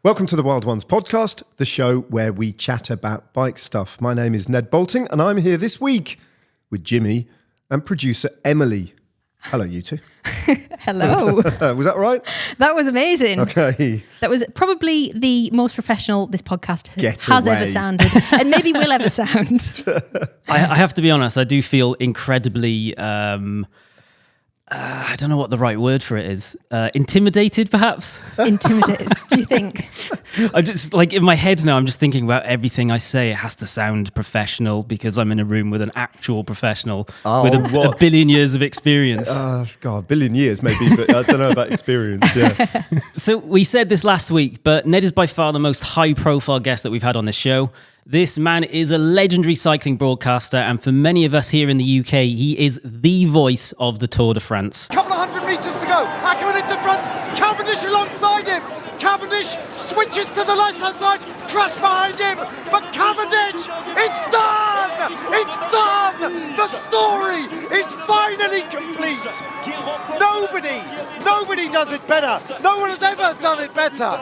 Welcome to the Wild Ones podcast, the show where we chat about bike stuff. My name is Ned Boulting and I'm here this week with Jimmy and producer Emily. Hello, you two. Hello. Was that right? That was amazing. Okay. That was probably the most professional this podcast has away. ever sounded and maybe will ever sound. I have to be honest, I do feel incredibly, I don't know what the right word for it is. Intimidated, perhaps? Intimidated, do you think? I'm just like in my head now, I'm just thinking about everything I say. It has to sound professional because I'm in a room with an actual professional with a billion years of experience. God, a billion years maybe, but I don't know about experience. Yeah. So we said this last week, but Ned is by far the most high-profile guest that we've had on this show. This man is a legendary cycling broadcaster, and for many of us here in the UK, he is the voice of the Tour de France. Couple of 100 metres to go. Ackerman into front. Cavendish alongside him. Cavendish switches to the left-hand side. Crash behind him. But Cavendish, it's done! It's done! The story is finally complete. Nobody does it better. No one has ever done it better.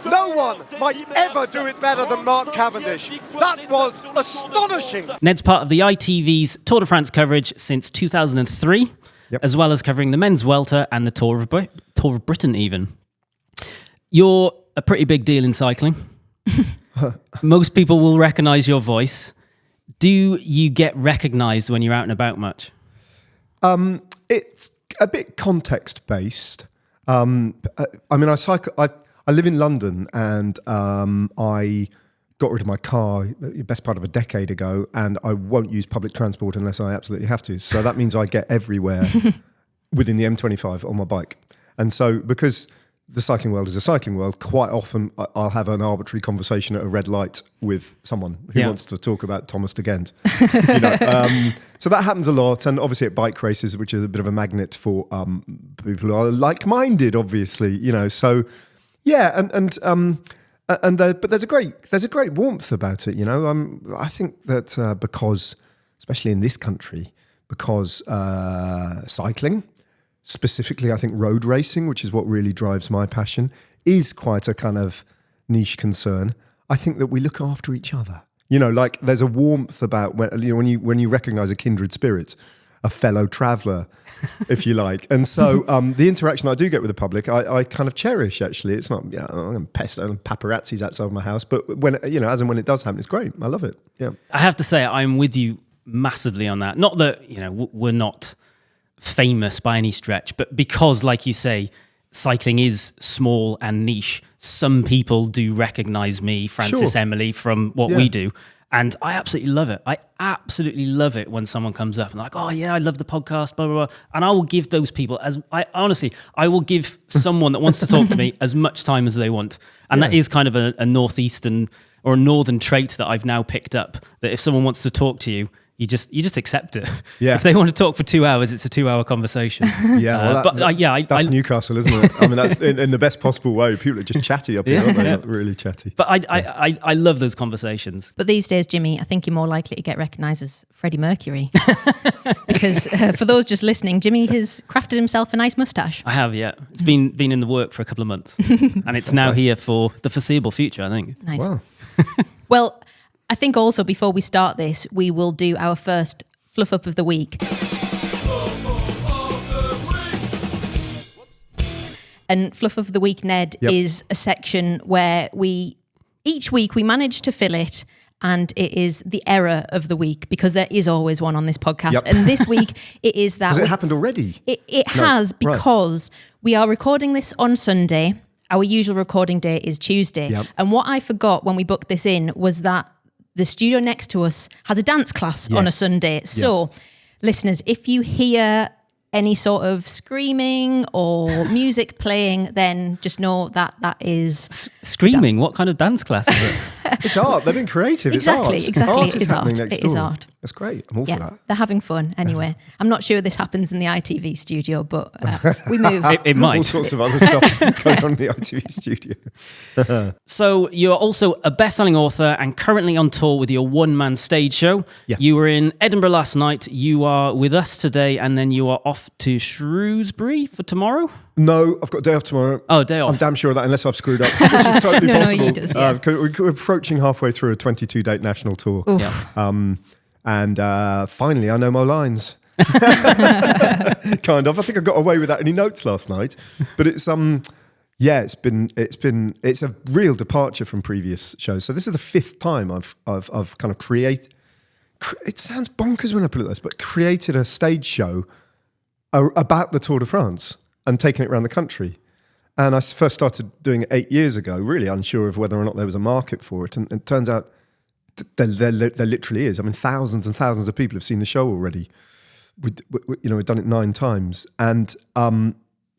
No one might ever do it better than Mark Cavendish. That was astonishing. Ned's part of the ITV's Tour de France coverage since 2003, as well as covering the men's Vuelta and the Tour of Britain even. You're a pretty big deal in cycling. Most people will recognise your voice. Do you get recognised when you're out and about much? It's a bit context-based. I cycle. I live in London, and I got rid of my car the best part of a decade ago, and I won't use public transport unless I absolutely have to. So that means I get everywhere within the M25 on my bike. And so because the cycling world is a cycling world, quite often I'll have an arbitrary conversation at a red light with someone who wants to talk about Thomas de Ghent. So that happens a lot, and obviously at bike races, which is a bit of a magnet for people who are like-minded, obviously. So but there's a great warmth about it. I think that because, especially in this country, because cycling. Specifically, I think road racing, which is what really drives my passion, is quite a kind of niche concern. I think that we look after each other. There's a warmth about when you recognise a kindred spirit, a fellow traveller, if you like. And so the interaction I do get with the public, I kind of cherish. Actually, it's not I'm going to pest paparazzis outside of my house, but when as and when it does happen, it's great. I love it. Yeah, I have to say I'm with you massively on that. Not that we're not famous by any stretch, but because, like you say, cycling is small and niche, some people do recognise me, Francis, Emily, from what we do, and I absolutely love it. I absolutely love it when someone comes up and like, oh yeah, I love the podcast, blah blah blah, and I will give those people I will give someone that wants to talk to me as much time as they want, and that is kind of a northeastern or a northern trait that I've now picked up. That if someone wants to talk to you, you just accept it. Yeah. If they want to talk for 2 hours, it's a 2-hour conversation. Yeah, that's Newcastle, isn't it? I mean, that's in the best possible way. People are just chatty up here, aren't they? Really chatty. But I love those conversations. But these days, Jimmy, I think you're more likely to get recognised as Freddie Mercury. Because for those just listening, Jimmy has crafted himself a nice moustache. I have, yeah. It's been in the work for a couple of months. And it's now here for the foreseeable future, I think. Nice. Wow. Well, I think also before we start this, we will do our first fluff up of the week. And fluff of the week, Ned, is a section where each week we manage to fill it, and it is the error of the week, because there is always one on this podcast. And this week it is that... Has it happened already? It has, because we are recording this on Sunday. Our usual recording day is Tuesday. And what I forgot when we booked this in was that the studio next to us has a dance class on a Sunday. So, listeners, if you hear any sort of screaming or music playing, then just know that is... Screaming? What kind of dance class is it? It's art. They've been creative. Exactly, it's art. exactly. Art is happening art. next It door. is art. That's great. I'm all for that. They're having fun anyway. I'm not sure this happens in the ITV studio, but we move. It might. All sorts of other stuff goes on in the ITV studio. So you're also a best-selling author and currently on tour with your one-man stage show. Yeah. You were in Edinburgh last night. You are with us today, and then you are off to Shrewsbury for tomorrow? No, I've got a day off tomorrow. Oh, day off. I'm damn sure of that, unless I've screwed up, which is totally No, possible. you does, yeah. We're approaching halfway through a 22-date national tour. Yeah. And finally, I know my lines. Kind of. I think I got away without any notes last night. But it's it's a real departure from previous shows. So this is the 5th time I've kind of created. It sounds bonkers when I put it like this, but created a stage show about the Tour de France and taking it around the country. And I first started doing it 8 years ago, really unsure of whether or not there was a market for it. And it turns out there literally is. I mean, thousands and thousands of people have seen the show already. We've done it 9 times. And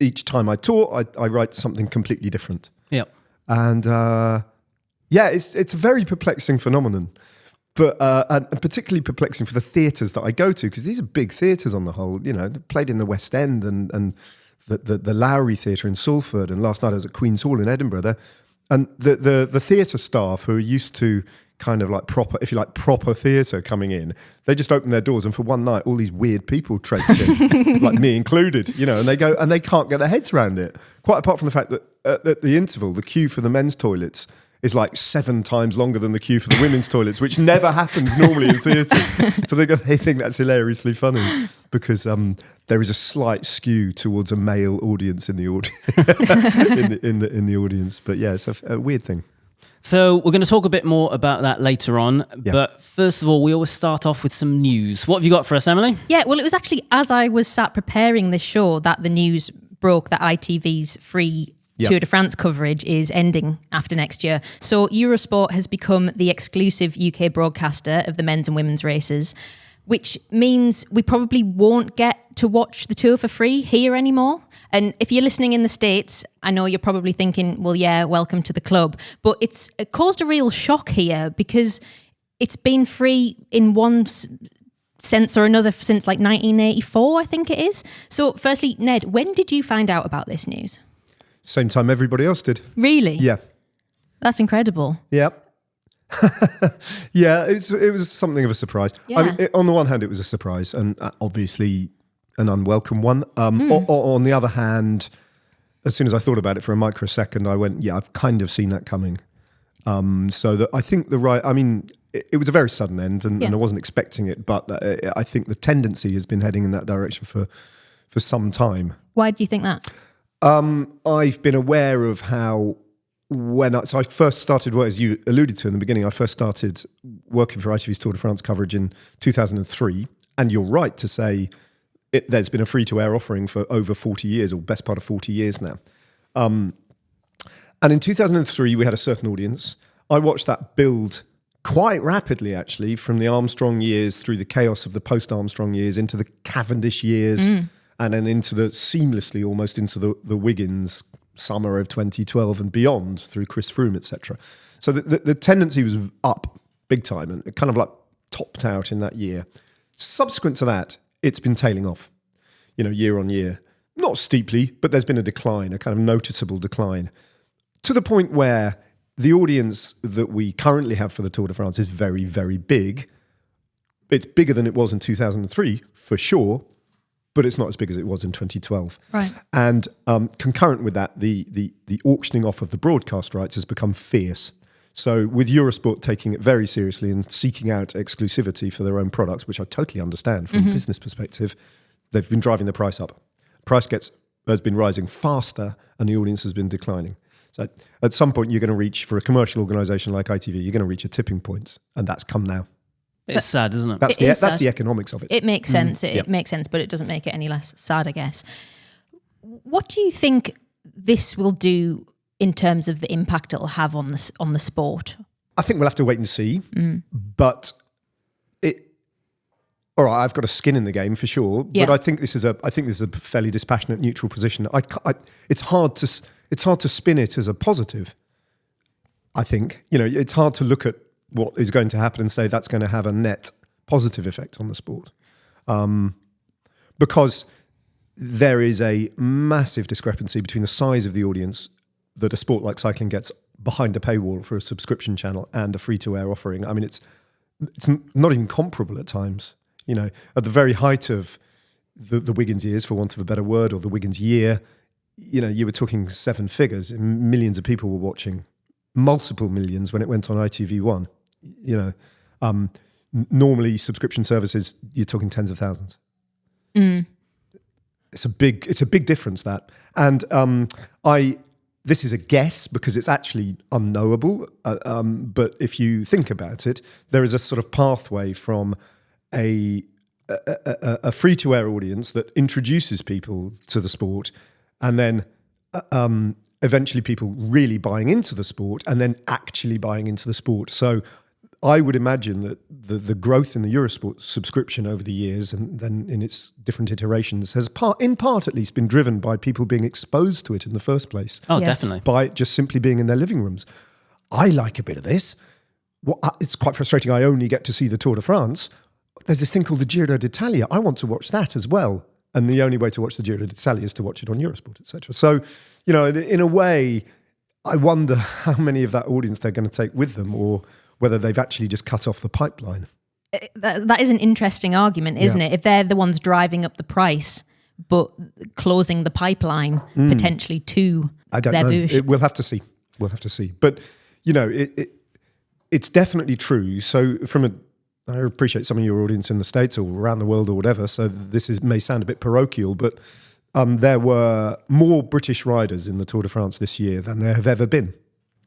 each time I tour, I write something completely different. Yeah. And it's a very perplexing phenomenon. But and particularly perplexing for the theatres that I go to, because these are big theatres on the whole. Played in the West End and the Lowry Theatre in Salford, and last night I was at Queen's Hall in Edinburgh. And the theatre staff who are used to kind of like proper theatre coming in, they just open their doors, and for one night, all these weird people traipse in, like me included, and they go and they can't get their heads around it. Quite apart from the fact that at the interval, the queue for the men's toilets is like 7 times longer than the queue for the women's toilets, which never happens normally in theatres. So they think that's hilariously funny because there is a slight skew towards a male audience in the in the audience. But yeah, it's a weird thing. So we're going to talk a bit more about that later on. Yeah. But first of all, we always start off with some news. What have you got for us, Emily? Yeah, well, it was actually as I was sat preparing this show that the news broke that ITV's free Tour de France coverage is ending after next year. So Eurosport has become the exclusive UK broadcaster of the men's and women's races, which means we probably won't get to watch the Tour for free here anymore. And if you're listening in the States, I know you're probably thinking, well, yeah, welcome to the club. But it caused a real shock here because it's been free in one sense or another since like 1984, I think it is. So firstly, Ned, when did you find out about this news? Same time everybody else did. Really? Yeah. That's incredible. Yeah. Yeah, it was something of a surprise. Yeah. I mean, on the one hand, it was a surprise and obviously an unwelcome one. On the other hand, as soon as I thought about it for a microsecond, I went, yeah, I've kind of seen that coming. So that I think it was a very sudden end and I wasn't expecting it, but I think the tendency has been heading in that direction for some time. Why do you think that? I've been aware of how I first started, as you alluded to in the beginning, I first started working for ITV's Tour de France coverage in 2003. And you're right to say there's been a free-to-air offering for over 40 years, or best part of 40 years now. And in 2003, we had a certain audience. I watched that build quite rapidly, actually, from the Armstrong years through the chaos of the post-Armstrong years into the Cavendish years, and then seamlessly almost into the Wiggins summer of 2012 and beyond through Chris Froome, etc. So the tendency was up big time and it kind of like topped out in that year. Subsequent to that, it's been tailing off, year on year. Not steeply, but there's been a decline, a kind of noticeable decline, to the point where the audience that we currently have for the Tour de France is very, very big. It's bigger than it was in 2003, for sure, but it's not as big as it was in 2012. Right. And concurrent with that, the auctioning off of the broadcast rights has become fierce. So with Eurosport taking it very seriously and seeking out exclusivity for their own products, which I totally understand from a business perspective, they've been driving the price up. Price has been rising faster and the audience has been declining. So at some point you're going to reach, for a commercial organisation like ITV, you're going to reach a tipping point, and that's come now. It's sad, isn't it? That's the economics of it. It makes sense. It makes sense, but it doesn't make it any less sad, I guess. What do you think this will do in terms of the impact it'll have on the sport? I think we'll have to wait and see. But all right, I've got a skin in the game for sure. But I think this is a fairly dispassionate, neutral position. It's hard to spin it as a positive. I think it's hard to look at what is going to happen and say that's going to have a net positive effect on the sport. Because there is a massive discrepancy between the size of the audience that a sport like cycling gets behind a paywall for a subscription channel and a free-to-air offering. I mean, it's not even comparable at times. You know, at the very height of the Wiggins years, for want of a better word, or the Wiggins year, you know, you were talking 7 figures. Millions of people were watching, multiple millions when it went on ITV1. You know, normally subscription services, you're talking tens of thousands. It's a big difference, that. And this is a guess because it's actually unknowable. But if you think about it, there is a sort of pathway from a free-to-air audience that introduces people to the sport, and then eventually people really buying into the sport, and then actually buying into the sport. So I would imagine that the growth in the Eurosport subscription over the years, and then in its different iterations, has in part at least been driven by people being exposed to it in the first place. Oh, yes. Definitely. By just simply being in their living rooms. I like a bit of this. It's quite frustrating. I only get to see the Tour de France. There's this thing called the Giro d'Italia. I want to watch that as well. And the only way to watch the Giro d'Italia is to watch it on Eurosport, etc. So, you know, in a way, I wonder how many of that audience they're going to take with them, or whether they've actually just cut off the pipeline. That is an interesting argument, isn't it? If they're the ones driving up the price, but closing the pipeline potentially to their version. We'll have to see. But, you know, it's definitely true. So I appreciate some of your audience in the States or around the world or whatever, so this may sound a bit parochial, but there were more British riders in the Tour de France this year than there have ever been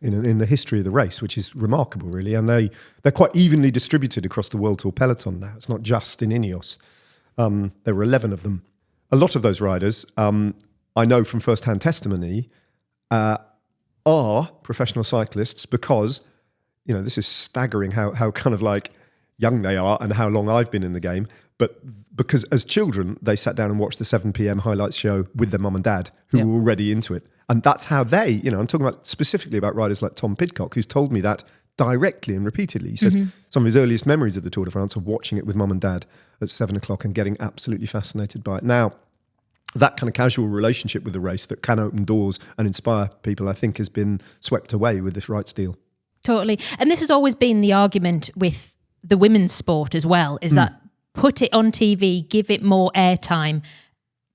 in the history of the race, which is remarkable, really. And they're quite evenly distributed across the World Tour peloton now. It's not just in Ineos. There were 11 of them. A lot of those riders, I know from first-hand testimony, are professional cyclists because, you know, this is staggering how kind of like young they are and how long I've been in the game. But because as children, they sat down and watched the 7 p.m. highlights show with their mum and dad, who were already into it. And that's how they, you know, I'm talking about specifically about riders like Tom Pidcock, who's told me that directly and repeatedly. He says some of his earliest memories of the Tour de France are watching it with mum and dad at 7 o'clock and getting absolutely fascinated by it. Now, that kind of casual relationship with the race that can open doors and inspire people, I think, has been swept away with this rights deal. Totally. And this has always been the argument with the women's sport as well, is that put it on TV, give it more airtime,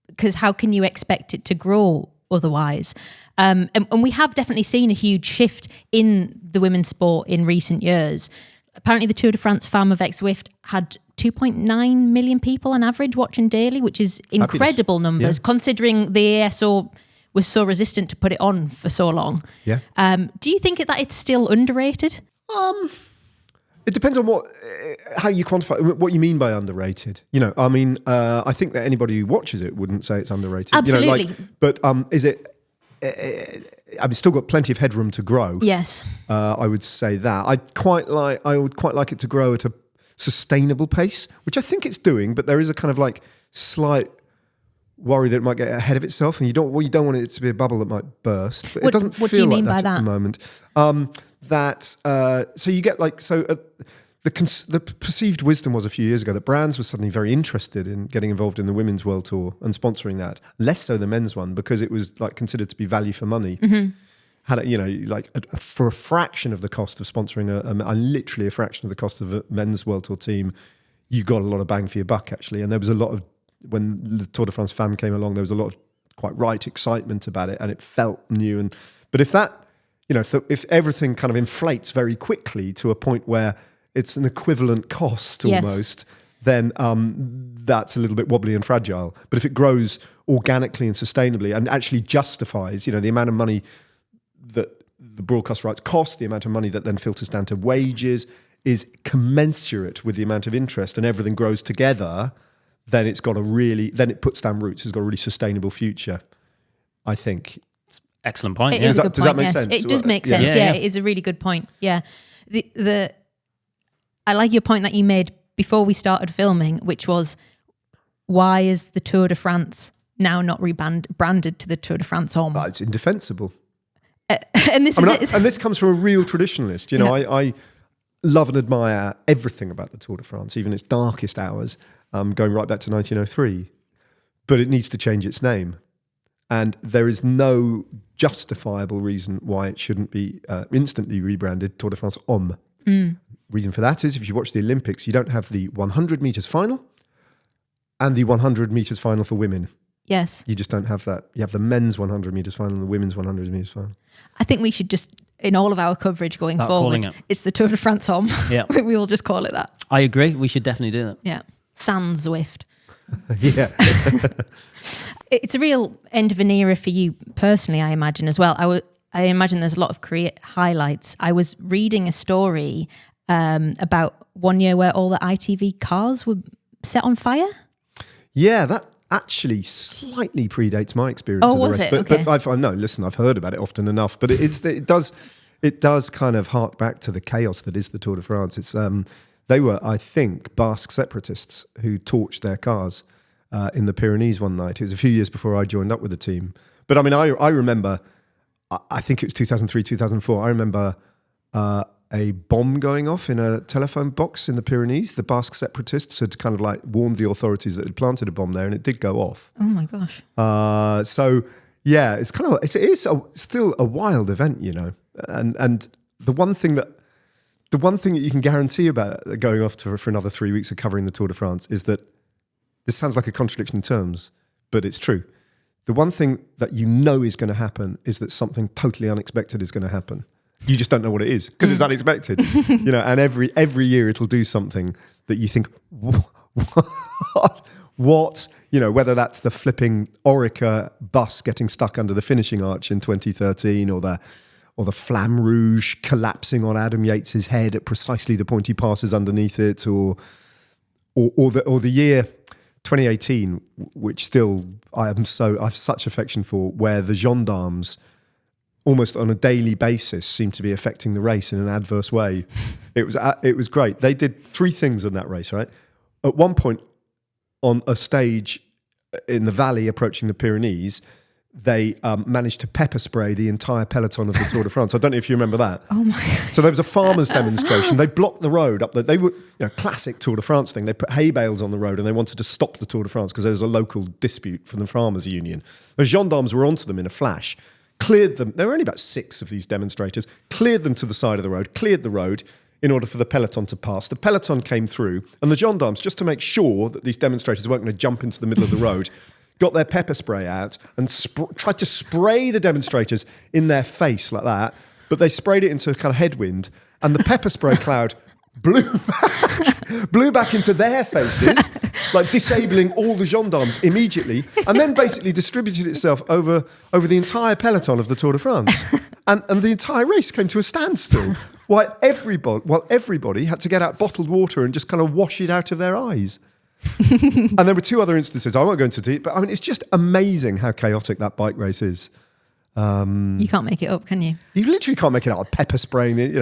because how can you expect it to grow otherwise? And we have definitely seen a huge shift in the women's sport in recent years. Apparently the Tour de France Femme avec Zwift had 2.9 million people on average watching daily, which is incredible numbers, considering the ASO was so resistant to put it on for so long. Yeah. Do you think that it's still underrated? It depends on how you quantify what you mean by underrated. You know, I mean, I think that anybody who watches it wouldn't say it's underrated. Absolutely. You know, but is it? I mean, still got plenty of headroom to grow. Yes. I would say that. I would quite like it to grow at a sustainable pace, which I think it's doing. But there is a kind of like slight worry that it might get ahead of itself, and you don't want it to be a bubble that might burst. But it doesn't feel what do you mean like by that at the moment. So you get like the perceived wisdom was a few years ago that brands were suddenly very interested in getting involved in the Women's World Tour and sponsoring that, less so the men's one, because it was like considered to be value for money. Had it, you know, like for a fraction of the cost of sponsoring literally a fraction of the cost of a men's World Tour team, you got a lot of bang for your buck actually. And there was a lot of, when the Tour de France Femme came along, there was a lot of quite right excitement about it, and it felt new. But if that, you know, if everything kind of inflates very quickly to a point where it's an equivalent cost almost, then that's a little bit wobbly and fragile. But if it grows organically and sustainably and actually justifies, you know, the amount of money that the broadcast rights cost, the amount of money that then filters down to wages, is commensurate with the amount of interest, and everything grows together, then it puts down roots. It's got a really sustainable future, I think. Excellent point. Does that make sense? It does make sense. Yeah, it is a really good point. Yeah. I like your point that you made before we started filming, which was, why is the Tour de France now not branded to the Tour de France Homme? It's indefensible. And this this comes from a real traditionalist. You know, love and admire everything about the Tour de France, even its darkest hours, going right back to 1903. But it needs to change its name. And there is no justifiable reason why it shouldn't be instantly rebranded Tour de France Hommes. Reason for that is if you watch the Olympics, you don't have the 100 metres final and the 100 metres final for women. Yes. You just don't have that. You have the men's 100 metres final and the women's 100 metres final. I think we should just, in all of our coverage going forward, it's the Tour de France Homme. Yeah. We will just call it that. I agree. We should definitely do that. Yeah. Sans Zwift. Yeah. It's a real end of an era for you personally, I imagine, as well. I imagine there's a lot of highlights. I was reading a story about one year where all the ITV cars were set on fire. Yeah, that actually slightly predates my experience of the race. Okay. But I've heard about it often enough. But it does kind of hark back to the chaos that is the Tour de France. It's they were, I think, Basque separatists who torched their cars in the Pyrenees one night. It was a few years before I joined up with the team. But I mean, I remember, I think it was 2003, 2004. I remember a bomb going off in a telephone box in the Pyrenees. The Basque separatists had kind of like warned the authorities that had planted a bomb there, and it did go off. Oh my gosh! So yeah, it's kind of it is still a wild event, you know. And the one thing that you can guarantee about going off for another 3 weeks of covering the Tour de France is that this sounds like a contradiction in terms, but it's true. The one thing that you know is going to happen is that something totally unexpected is going to happen. You just don't know what it is because it's unexpected, you know. And every year it'll do something that you think, what? You know, whether that's the flipping Orica bus getting stuck under the finishing arch in 2013, or the Flamme Rouge collapsing on Adam Yates's head at precisely the point he passes underneath it, or the year 2018, which still I have such affection for, where the gendarmes almost on a daily basis seem to be affecting the race in an adverse way. It was great. They did 3 things in that race, right? At one point on a stage in the valley approaching the Pyrenees, they managed to pepper spray the entire peloton of the Tour de France. I don't know if you remember that. Oh my God. So there was a farmers' demonstration. They blocked the road up there. They were, classic Tour de France thing. They put hay bales on the road and they wanted to stop the Tour de France because there was a local dispute from the farmers' union. The gendarmes were onto them in a flash, cleared them. There were only about 6 of these demonstrators, cleared them to the side of the road, cleared the road in order for the peloton to pass. The peloton came through and the gendarmes, just to make sure that these demonstrators weren't going to jump into the middle of the road, got their pepper spray out and tried to spray the demonstrators in their face like that. But they sprayed it into a kind of headwind and the pepper spray cloud blew back into their faces, like disabling all the gendarmes immediately, and then basically distributed itself over the entire peloton of the Tour de France. And the entire race came to a standstill while everybody had to get out bottled water and just kind of wash it out of their eyes. And there were 2 other instances. I won't go into detail, but I mean, it's just amazing how chaotic that bike race is. You can't make it up, can you? You literally can't make it up. Pepper spraying it,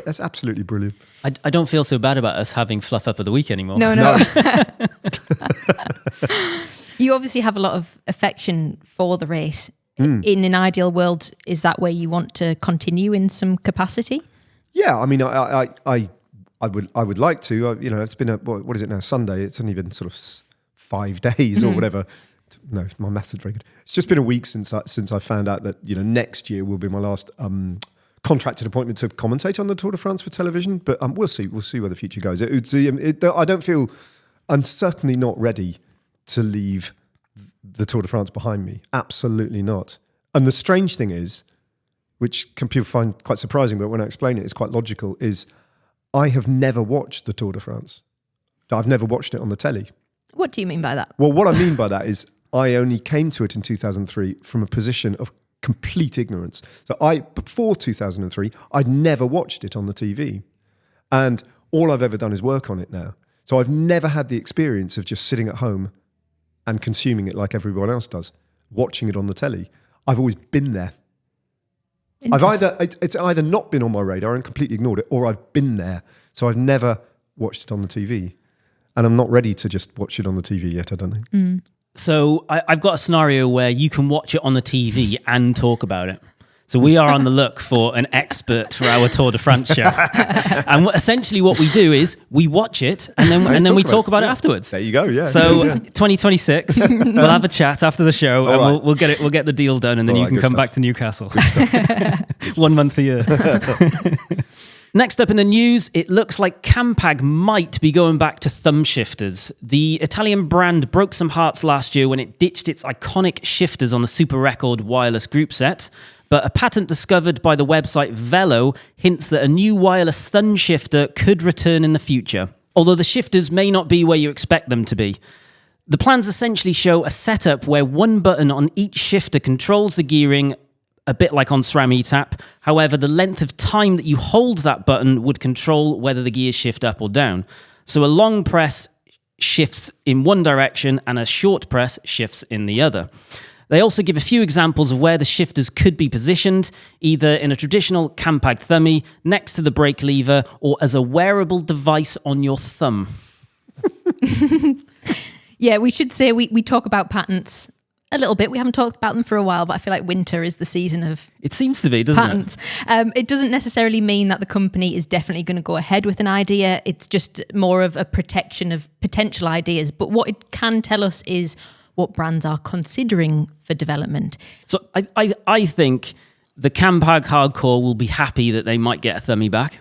that's absolutely brilliant. I don't feel so bad about us having fluff up of the week anymore. No. You obviously have a lot of affection for the race. In an ideal world, is that where you want to continue in some capacity? Yeah, I mean, I would like to. It's been what is it now? Sunday. It's only been sort of 5 days or whatever. No, my maths is very good. It's just been a week since I found out that next year will be my last contracted appointment to commentate on the Tour de France for television. But we'll see where the future goes. I don't feel. I'm certainly not ready to leave the Tour de France behind me. Absolutely not. And the strange thing is, which people find quite surprising, but when I explain it, it's quite logical, is I have never watched the Tour de France. I've never watched it on the telly. What do you mean by that? Well, what I mean by that is I only came to it in 2003 from a position of complete ignorance. So before 2003, I'd never watched it on the TV. And all I've ever done is work on it now. So I've never had the experience of just sitting at home and consuming it like everyone else does, watching it on the telly. I've always been there. It's either not been on my radar and completely ignored it, or I've been there. So I've never watched it on the TV. And I'm not ready to just watch it on the TV yet, I don't think. So I've got a scenario where you can watch it on the TV and talk about it. So we are on the look for an expert for our Tour de France show. And essentially what we do is we watch it and then we talk about it afterwards. There you go, yeah. So 2026, we'll have a chat after the show and right. we'll get the deal done and then you can come back to Newcastle. 1 month a year. Next up in the news, it looks like Campag might be going back to thumb shifters. The Italian brand broke some hearts last year when it ditched its iconic shifters on the Super Record wireless group set. But a patent discovered by the website Velo hints that a new wireless thumb shifter could return in the future, although the shifters may not be where you expect them to be. The plans essentially show a setup where one button on each shifter controls the gearing, a bit like on SRAM ETAP. However, the length of time that you hold that button would control whether the gears shift up or down. So a long press shifts in one direction and a short press shifts in the other. They also give a few examples of where the shifters could be positioned, either in a traditional Campag thumbie, next to the brake lever, or as a wearable device on your thumb. Yeah, we should say we talk about patents a little bit. We haven't talked about them for a while, but I feel like winter is the season of It seems to be, doesn't patents. It doesn't necessarily mean that the company is definitely going to go ahead with an idea. It's just more of a protection of potential ideas. But what it can tell us is what brands are considering for development. So I think the Campag hardcore will be happy that they might get a thumbie back.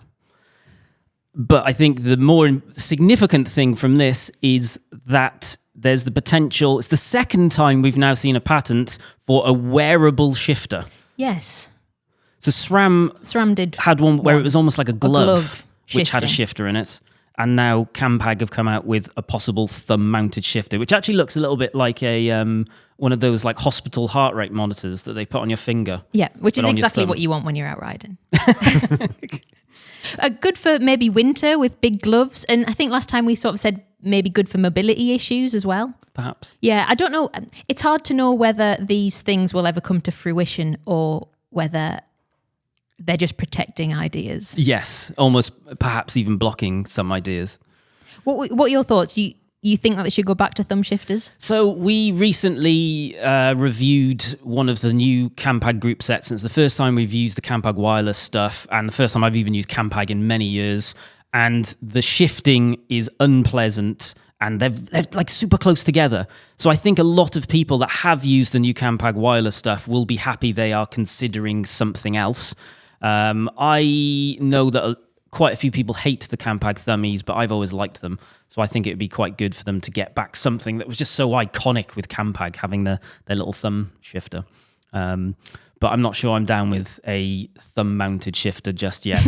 But I think the more significant thing from this is that there's the potential. It's the second time we've now seen a patent for a wearable shifter. Yes. So SRAM had one where it was almost like a glove which had a shifting. shifter in it. And now Campag have come out with a possible thumb-mounted shifter, which actually looks a little bit like a one of those like hospital heart rate monitors that they put on your finger. Yeah, which is on your exactly thumb. what you want when you're out riding. Good for maybe winter with big gloves. And I think last time we sort of said maybe good for mobility issues as well. Perhaps. Yeah, I don't know. It's hard to know whether these things will ever come to fruition or whether they're just protecting ideas. Yes, almost perhaps even blocking some ideas. What are your thoughts? You think that they should go back to thumb shifters? So we recently reviewed one of the new Campag group sets. And it's the first time we've used the Campag wireless stuff and the first time I've even used Campag in many years. And the shifting is unpleasant and they're like super close together. So I think a lot of people that have used the new Campag wireless stuff will be happy they are considering something else. I know that quite a few people hate the Campag thummies, but I've always liked them. So I think it would be quite good for them to get back something that was just so iconic with Campag, having their little thumb shifter. But I'm not sure I'm down with a thumb-mounted shifter just yet.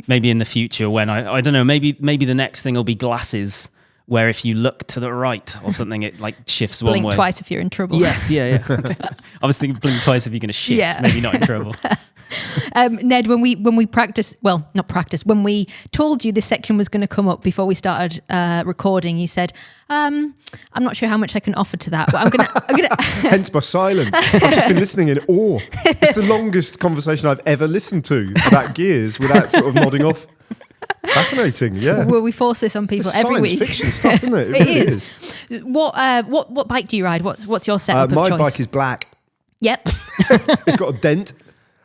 Maybe in the future when I don't know, maybe the next thing will be glasses, where if you look to the right or something, it like shifts one way. Blink twice if you're in trouble. Yes, yeah. I was thinking blink twice if you're going to shift, maybe not in trouble. Ned, when we practiced, well, not practice, when we told you this section was going to come up before we started recording, you said, I'm not sure how much I can offer to that, but I'm gonna. Hence my silence. I've just been listening in awe. It's the longest conversation I've ever listened to about gears without sort of nodding off. Fascinating, yeah. Well, we force this on people it's every science week. fiction stuff, isn't it? It really is. What bike do you ride? What's your setup of my choice? bike is black. Yep. It's got a dent.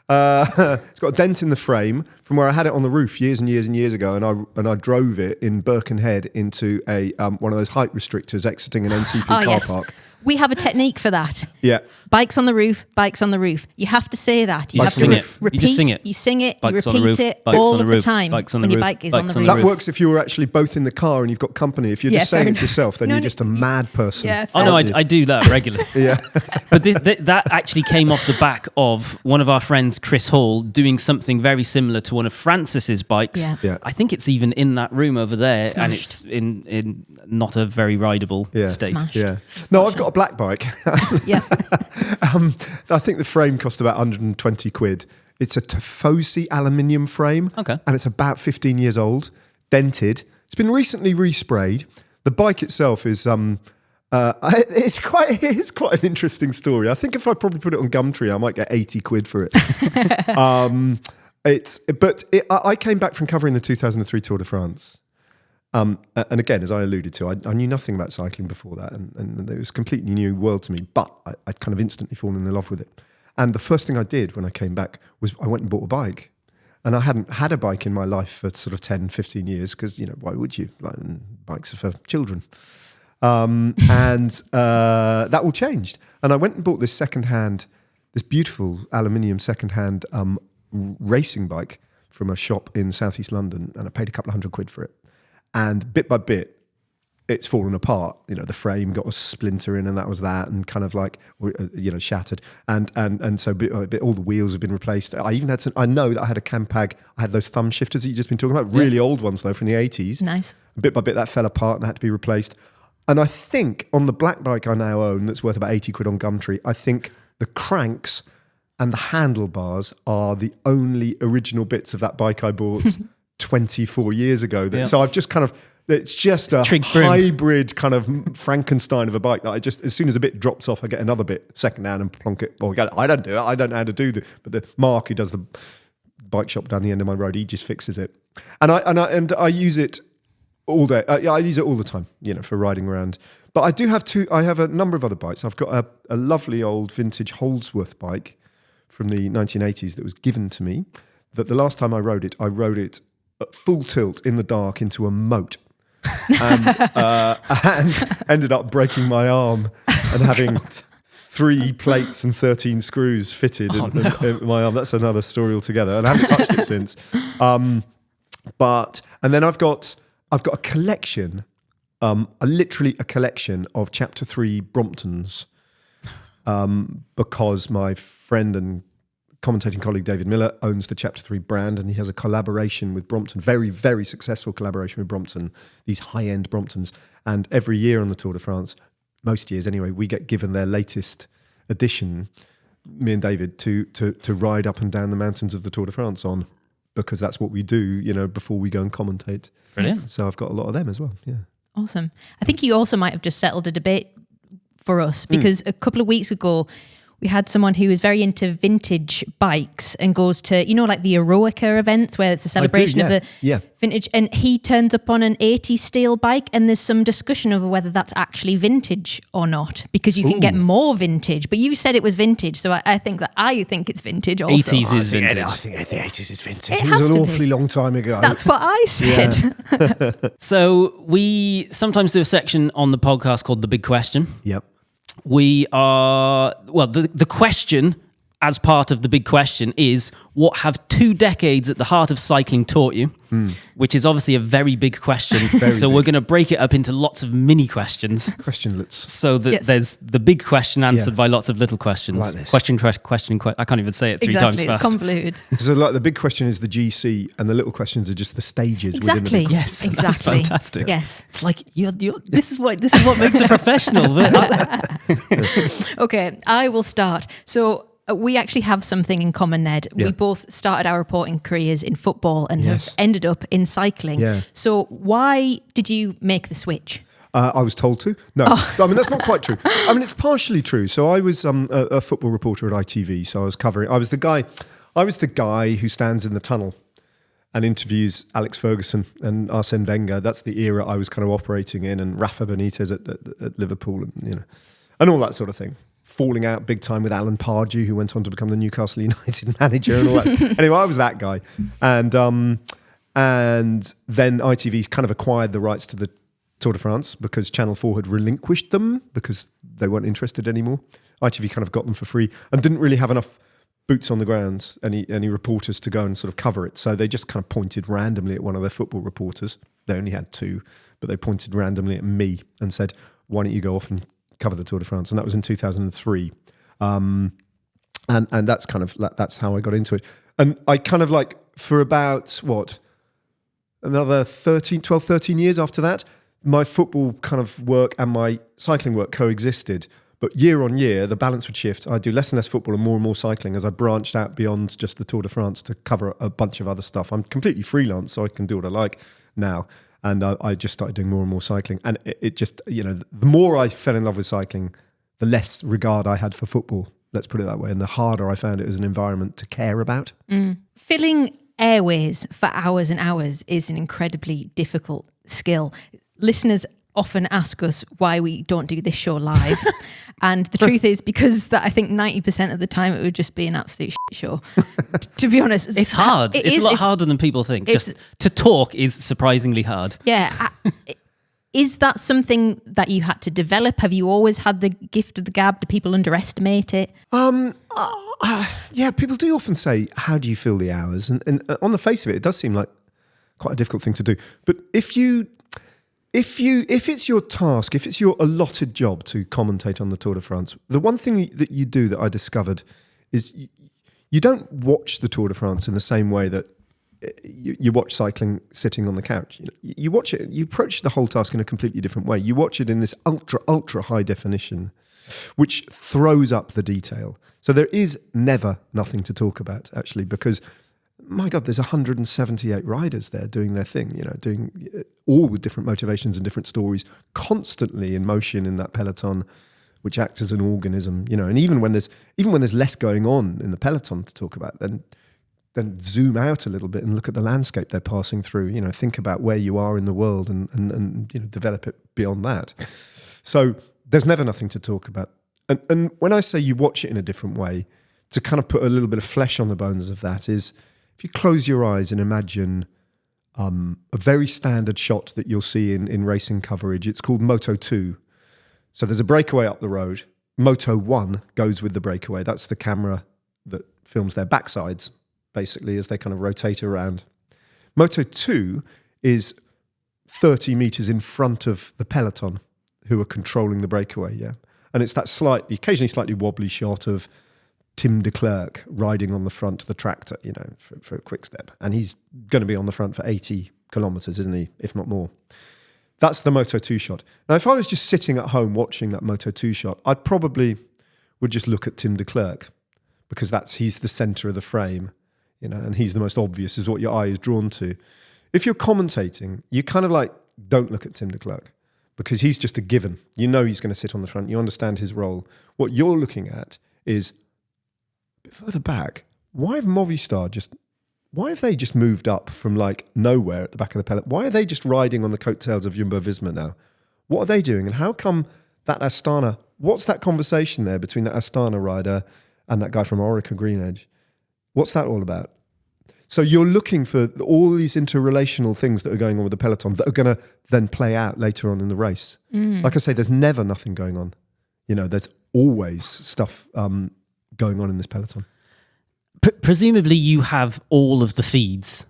It's got a dent in the frame from where I had it on the roof years and years and years ago, and I drove it in Birkenhead into a one of those height restrictors exiting an NCP car park. We have a technique for that. Yeah. Bikes on the roof, bikes on the roof. You have to say that. You have sing to it. repeat. You just sing it. You sing it. Bikes you on the repeat roof, it bikes all on the of the roof, time bikes on when the your roof, bike is on bikes the on roof. the That works if you're actually both in the car and you've got company. If you're just fair saying it enough. to yourself, then No, you're just a mad person. Yeah, Oh no, I do that regularly. Yeah. But that actually came off the back of one of our friends, Chris Hall, doing something very similar to one of Francis's bikes. Yeah. I think it's even in that room over there, Smashed. and it's in not a very rideable state. Smashed. Yeah. No, I've got a black bike. Yeah. I think the frame cost about 120 quid. It's a Tifosi aluminium frame. Okay. And it's about 15 years old, dented. It's been recently resprayed. The bike itself is it's quite an interesting story. I think if I probably put it on Gumtree, I might get 80 quid for it. I came back from covering the 2003 Tour de France. And again, as I alluded to, I knew nothing about cycling before that, and it was a completely new world to me, but I'd kind of instantly fallen in love with it. And the first thing I did when I came back was I went and bought a bike. And I hadn't had a bike in my life for sort of 10, 15 years because, why would you? Like, bikes are for children. And that all changed. And I went and bought this beautiful aluminium secondhand racing bike from a shop in southeast London, and I paid a couple of £100 for it. And bit by bit, it's fallen apart. The frame got a splinter in, and that was that, and kind of like, shattered. And so bit by bit, all the wheels have been replaced. I even had I know that I had a Campag. I had those thumb shifters that you've just been talking about, really old ones though, from the 80s. Nice. Bit by bit, that fell apart and had to be replaced. And I think on the black bike I now own, that's worth about £80 on Gumtree, I think the cranks and the handlebars are the only original bits of that bike I bought 24 years ago. So I've just kind of, it's just a hybrid kind of Frankenstein of a bike that I just, as soon as a bit drops off, I get another bit secondhand and plonk it. Or I don't do it. I don't know how to do but the Mark, who does the bike shop down the end of my road, he just fixes it. And I use it all day. I use it all the time, for riding around. But I have a number of other bikes. I've got a lovely old vintage Holdsworth bike from the 1980s that was given to me, that the last time I rode it at full tilt in the dark into a moat. And ended up breaking my arm and having 3 plates and 13 screws fitted in my arm. That's another story altogether. And I haven't touched it since. And then I've got a collection, literally a collection of Chapter 3 Bromptons, because my friend and commentating colleague David Miller owns the Chapter 3 brand, and he has a collaboration with Brompton, very, very successful collaboration with Brompton, these high-end Bromptons. And every year on the Tour de France, most years anyway, we get given their latest edition, me and David, to ride up and down the mountains of the Tour de France on, because that's what we do, before we go and commentate. Brilliant. So I've got a lot of them as well, yeah. Awesome. I think you also might have just settled a debate for us, because a couple of weeks ago, we had someone who is very into vintage bikes and goes to, like the Eroica events where it's a celebration of the vintage. And he turns up on an 80s steel bike, and there's some discussion over whether that's actually vintage or not, because you can get more vintage. But you said it was vintage, so I think it's vintage also. 80s is vintage. I think the 80s is vintage. It was an awfully long time ago. That's what I said. Yeah. So we sometimes do a section on the podcast called The Big Question. Yep. We are, the question as part of the big question is, what have 2 decades at the heart of cycling taught you? Which is obviously a very big question. We're going to break it up into lots of mini questions. Questionlets. So that there's the big question answered by lots of little questions. Like this. Question. I can't even say it 3 times fast. It's convoluted. So like the big question is the GC, and the little questions are just the stages within the big question. Yes, exactly. Fantastic. Yes. It's like, this is what makes a professional. Okay, I will start. So we actually have something in common, Ned. Yeah. We both started our reporting careers in football and have ended up in cycling. Yeah. So why did you make the switch? I was told to. No, I mean, that's not quite true. I mean, it's partially true. So I was a football reporter at ITV. So I was the guy who stands in the tunnel and interviews Alex Ferguson and Arsene Wenger. That's the era I was kind of operating in, and Rafa Benitez at Liverpool, and all that sort of thing. Falling out big time with Alan Pardew, who went on to become the Newcastle United manager and all that. Anyway, I was that guy. And then ITV kind of acquired the rights to the Tour de France because Channel 4 had relinquished them because they weren't interested anymore. ITV kind of got them for free and didn't really have enough boots on the ground, any reporters to go and sort of cover it. So they just kind of pointed randomly at one of their football reporters. They only had 2, but they pointed randomly at me and said, why don't you go off and cover the Tour de France? And that was in 2003. And that's kind of, that's how I got into it. And I kind of like, for about, another 12, 13 years after that, my football kind of work and my cycling work coexisted. But year on year, the balance would shift. I do less and less football and more cycling as I branched out beyond just the Tour de France to cover a bunch of other stuff. I'm completely freelance, so I can do what I like now. And I just started doing more and more cycling. And it just, the more I fell in love with cycling, the less regard I had for football, let's put it that way. And the harder I found it as an environment to care about. Filling airways for hours and hours is an incredibly difficult skill. Listeners often ask us why we don't do this show live. And the truth is, because that I think 90% of the time it would just be an absolute shit show. To be honest, it's hard. It's a lot harder than people think. Just to talk is surprisingly hard. Yeah. Is that something that you had to develop? Have you always had the gift of the gab? Do people underestimate it? Yeah, people do often say, how do you fill the hours? And on the face of it, it does seem like quite a difficult thing to do. But if it's your task, if it's your allotted job to commentate on the Tour de France, the one thing that you do that I discovered is you don't watch the Tour de France in the same way that you watch cycling sitting on the couch. You watch it, you approach the whole task in a completely different way. You watch it in this ultra high definition, which throws up the detail. So there is never nothing to talk about, actually, because my God, there's 178 riders there doing their thing, doing all with different motivations and different stories, constantly in motion in that peloton, which acts as an organism, and even when there's less going on in the peloton to talk about, then zoom out a little bit and look at the landscape they're passing through, think about where you are in the world and develop it beyond that. So there's never nothing to talk about. And when I say you watch it in a different way, to kind of put a little bit of flesh on the bones of that is, if you close your eyes and imagine a very standard shot that you'll see in racing coverage, it's called Moto 2. So there's a breakaway up the road. Moto 1 goes with the breakaway. That's the camera that films their backsides, basically, as they kind of rotate around. Moto 2 is 30 meters in front of the peloton who are controlling the breakaway, yeah. And it's that occasionally slightly wobbly shot of Tim de Klerk riding on the front of the tractor, for a quick step. And he's going to be on the front for 80 kilometers, isn't he? If not more. That's the Moto 2 shot. Now, if I was just sitting at home watching that Moto 2 shot, I probably would just look at Tim de Klerk, because he's the center of the frame, and he's the most obvious, is what your eye is drawn to. If you're commentating, you kind of don't look at Tim de Klerk, because he's just a given. He's going to sit on the front. You understand his role. What you're looking at is, a bit further back, why have they just moved up from nowhere at the back of the peloton? Why are they just riding on the coattails of Jumbo-Visma now? What are they doing? And how come that Astana, what's that conversation there between that Astana rider and that guy from Orica Green Edge? What's that all about? So you're looking for all these interrelational things that are going on with the peloton that are going to then play out later on in the race. Like I say, there's never nothing going on. There's always stuff going on in this peloton. Presumably you have all of the feeds.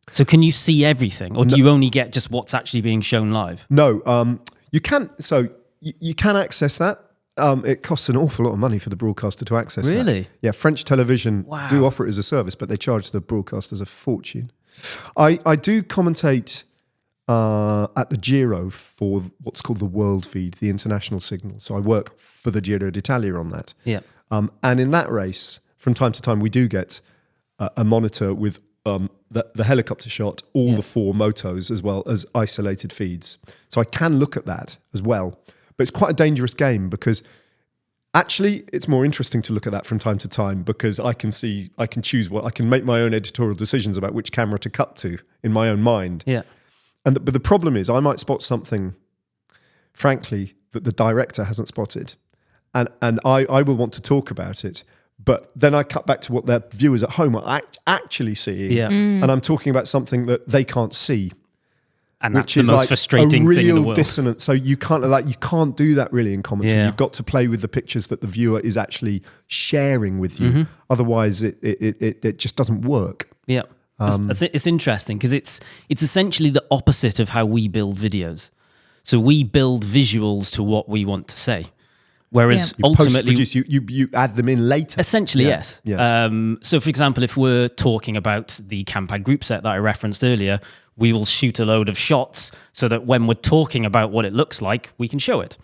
So can you see everything, or do you only get just what's actually being shown live? No, you can. So you can access that. It costs an awful lot of money for the broadcaster to access that. Really? Yeah, French television do offer it as a service, but they charge the broadcasters a fortune. I do commentate at the Giro for what's called the World Feed, the international signal. So I work for the Giro d'Italia on that. Yeah. And in that race, from time to time, we do get a monitor with the helicopter shot, all the four motos, as well as isolated feeds. So I can look at that as well. But it's quite a dangerous game, because actually it's more interesting to look at that from time to time, because I can choose I can make my own editorial decisions about which camera to cut to in my own mind. Yeah. But the problem is, I might spot something, frankly, that the director hasn't spotted. And I will want to talk about it. But then I cut back to what their viewers at home are actually seeing. Yeah. And I'm talking about something that they can't see. And that's the most frustrating thing in the world. Dissonance. So you can't do that really in commentary. Yeah. You've got to play with the pictures that the viewer is actually sharing with you. Mm-hmm. Otherwise, it just doesn't work. Yeah, it's interesting, because it's essentially the opposite of how we build videos. So we build visuals to what we want to say. Whereas ultimately, you add them in later. Essentially, yes. Yeah. So, for example, if we're talking about the Campagne group set that I referenced earlier, we will shoot a load of shots so that when we're talking about what it looks like, we can show it.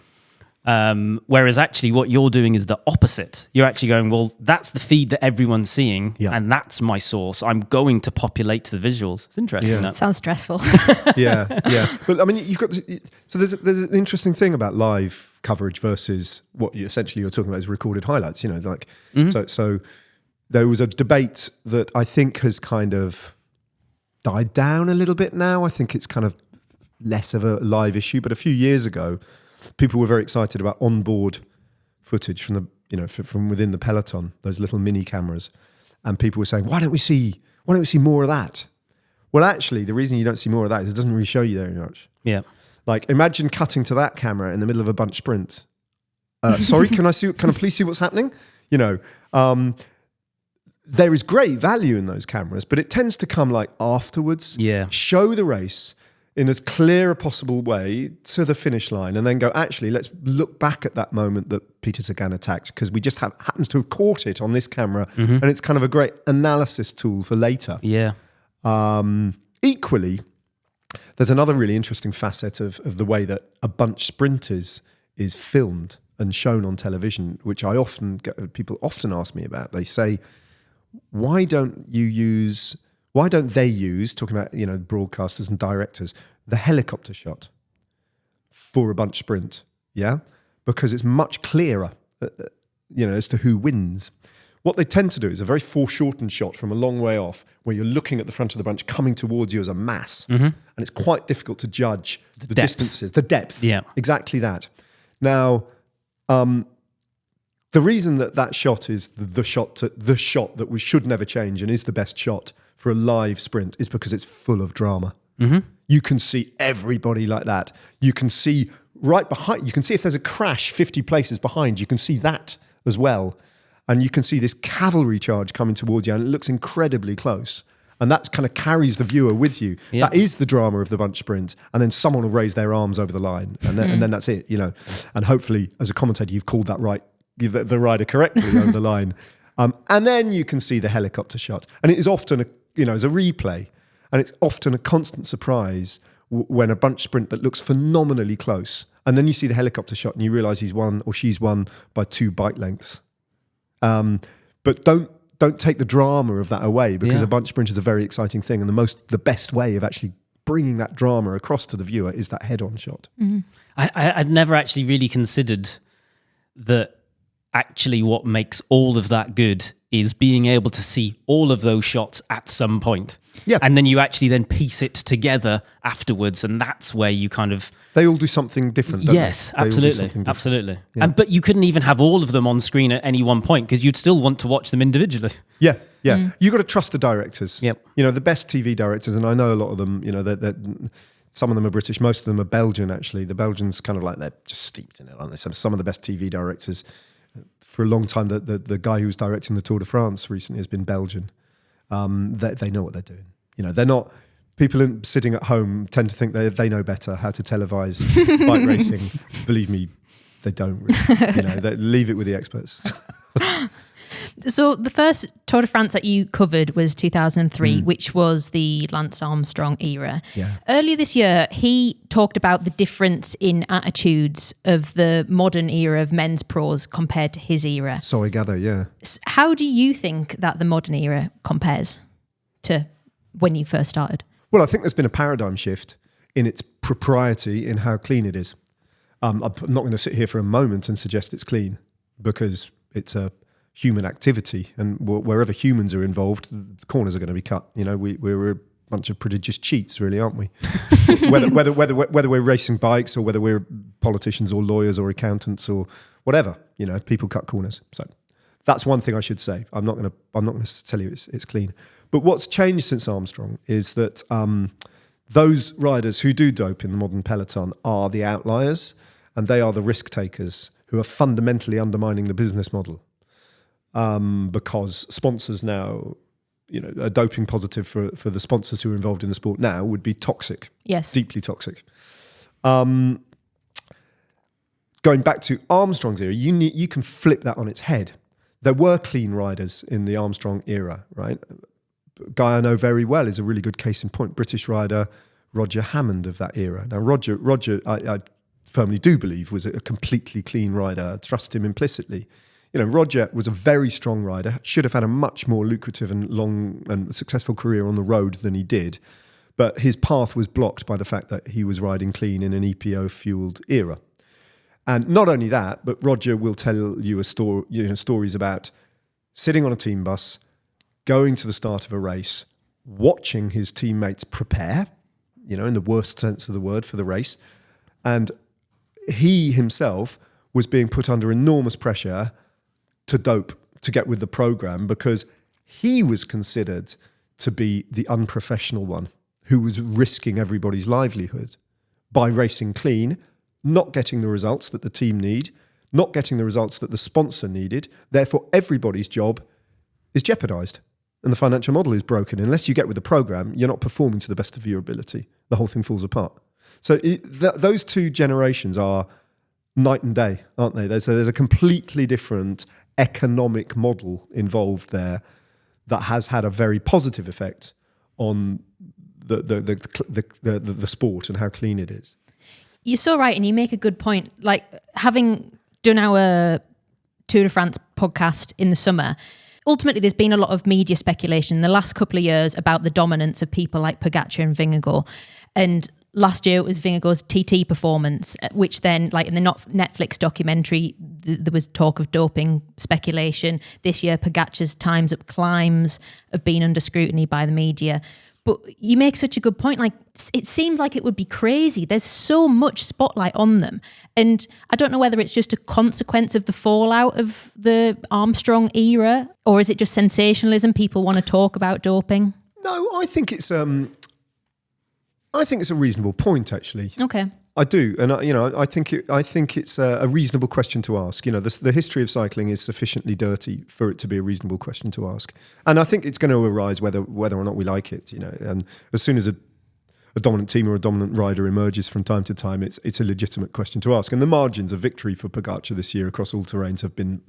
Whereas actually what you're doing is the opposite. You're actually going, well, that's the feed that everyone's seeing, and that's my source. I'm going to populate the visuals. It's interesting. That sounds stressful. yeah. But I mean, so there's an interesting thing about live coverage versus what you're talking about is recorded highlights. So there was a debate that I think has kind of died down a little bit now. I think it's kind of less of a live issue, but a few years ago, people were very excited about onboard footage from from within the peloton, those little mini cameras, and people were saying, why don't we see more of that? Well, actually, the reason you don't see more of that is it doesn't really show you very much. Yeah. Like, imagine cutting to that camera in the middle of a bunch sprint. Sorry, can I please see what's happening? There is great value in those cameras, but it tends to come like afterwards. Yeah. Show the race in as clear a possible way to the finish line, and then go, actually, let's look back at that moment that Peter Sagan attacked, because we just happens to have caught it on this camera, and it's kind of a great analysis tool for later. Yeah. Equally, there's another really interesting facet of the way that a bunch sprint is filmed and shown on television, which people often ask me about. They say, why don't they use, talking about, broadcasters and directors, the helicopter shot for a bunch sprint? Yeah. Because it's much clearer, as to who wins. What they tend to do is a very foreshortened shot from a long way off, where you're looking at the front of the bunch coming towards you as a mass. And it's quite difficult to judge the distances, the depth. Yeah. Exactly that. Now, the reason that shot is the shot that we should never change and is the best shot for a live sprint is because it's full of drama. You can see everybody like that. You can see right behind. You can see if there's a crash 50 places behind. You can see that as well, and you can see this cavalry charge coming towards you, and it looks incredibly close. And that kind of carries the viewer with you. Yeah. That is the drama of the bunch sprint. And then someone will raise their arms over the line, and then that's it. And hopefully, as a commentator, you've called that right. The rider correctly over the line, and then you can see the helicopter shot, and it is often as a replay, and it's often a constant surprise when a bunch sprint that looks phenomenally close, and then you see the helicopter shot and you realise he's won or she's won by 2 bike lengths. But don't take the drama of that away, because a bunch sprint is a very exciting thing, and the best way of actually bringing that drama across to the viewer is that head-on shot. I'd never actually really considered that. Actually, what makes all of that good is being able to see all of those shots at some point. Yeah. And then you actually then piece it together afterwards, and that's where you kind of... They all do something different, don't yes, they? Absolutely. Absolutely. Yeah. But you couldn't even have all of them on screen at any one point, because you'd still want to watch them individually. Yeah. You've got to trust the directors. Yep. The best TV directors, and I know a lot of them, they're some of them are British, most of them are Belgian, actually. The Belgians kind of like, they're just steeped in it, aren't they? Some of the best TV directors... For a long time, the guy who was directing the Tour de France recently has been Belgian. They know what they're doing. They're not... People sitting at home tend to think they know better how to televise bike racing. Believe me, they don't really. They leave it with the experts. So the first Tour de France that you covered was 2003, which was the Lance Armstrong era. Yeah. Earlier this year, he talked about the difference in attitudes of the modern era of men's pros compared to his era. So I gather, yeah. How do you think that the modern era compares to when you first started? Well, I think there's been a paradigm shift in its propriety, in how clean it is. I'm not going to sit here for a moment and suggest it's clean, because it's a human activity, and wherever humans are involved, the corners are going to be cut. We're a bunch of prodigious cheats, really, aren't we? whether we're racing bikes, or whether we're politicians or lawyers or accountants or whatever, people cut corners. So that's one thing I should say. I'm not going to tell you it's clean. But what's changed since Armstrong is that those riders who do dope in the modern peloton are the outliers, and they are the risk takers who are fundamentally undermining the business model. Because sponsors now, a doping positive for the sponsors who are involved in the sport now would be toxic. Yes. Deeply toxic. Going back to Armstrong's era, you can flip that on its head. There were clean riders in the Armstrong era, right? A guy I know very well is a really good case in point, British rider Roger Hammond of that era. Now, Roger, I firmly do believe was a completely clean rider. I trust him implicitly. Roger was a very strong rider, should have had a much more lucrative and long and successful career on the road than he did. But his path was blocked by the fact that he was riding clean in an EPO-fueled era. And not only that, but Roger will tell you stories about sitting on a team bus, going to the start of a race, watching his teammates prepare, in the worst sense of the word, for the race. And he himself was being put under enormous pressure to dope, to get with the program, because he was considered to be the unprofessional one who was risking everybody's livelihood by racing clean, not getting the results that the team need, not getting the results that the sponsor needed. Therefore, everybody's job is jeopardized and the financial model is broken. Unless you get with the program, you're not performing to the best of your ability. The whole thing falls apart. So those two generations are night and day, aren't they? There's a completely different economic model involved there that has had a very positive effect on the sport and how clean it is. You're so right, and you make a good point. Like, having done our Tour de France podcast in the summer, ultimately there's been a lot of media speculation in the last couple of years about the dominance of people like Pogačar and Vingegaard. And last year it was Vingegaard's TT performance, which then, like in the Netflix documentary, there was talk of doping speculation. This year, Pogačar's times up climbs have been under scrutiny by the media. But you make such a good point. Like, it seems like it would be crazy. There's so much spotlight on them. And I don't know whether it's just a consequence of the fallout of the Armstrong era, or is it just sensationalism? People want to talk about doping. No, I think it's a reasonable point, actually. Okay. I do, and I think it's a reasonable question to ask. The history of cycling is sufficiently dirty for it to be a reasonable question to ask, and I think it's going to arise whether or not we like it. And as soon as a dominant team or a dominant rider emerges from time to time, it's a legitimate question to ask. And the margins of victory for Pogačar this year across all terrains have been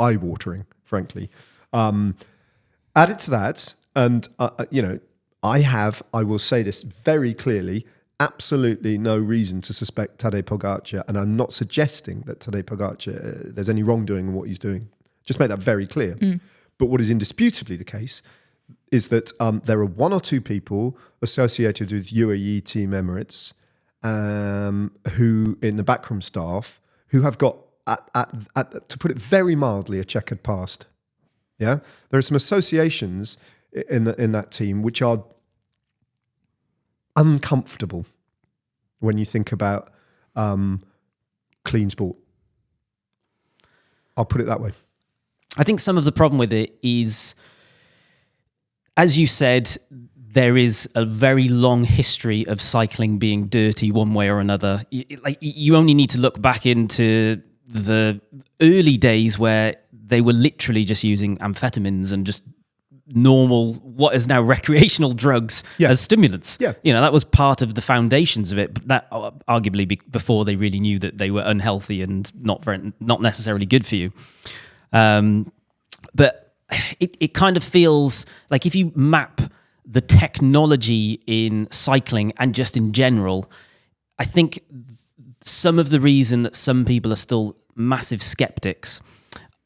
eye-watering, frankly. Added to that, and I will say this very clearly, absolutely no reason to suspect Tadej Pogačar, and I'm not suggesting that Tadej Pogačar, there's any wrongdoing in what he's doing. Just make that very clear. But what is indisputably the case is that there are one or two people associated with UAE Team Emirates who, in the backroom staff, who have got, to put it very mildly, a checkered past. Yeah, there are some associations in that team which are uncomfortable when you think about clean sport. I'll put it that way. I think some of the problem with it is, as you said, there is a very long history of cycling being dirty one way or another. You only need to look back into the early days where they were literally just using amphetamines and just normal, what is now recreational drugs as stimulants. Yeah. That was part of the foundations of it, but that arguably before they really knew that they were unhealthy and not necessarily good for you. But it kind of feels like if you map the technology in cycling and just in general, I think some of the reason that some people are still massive skeptics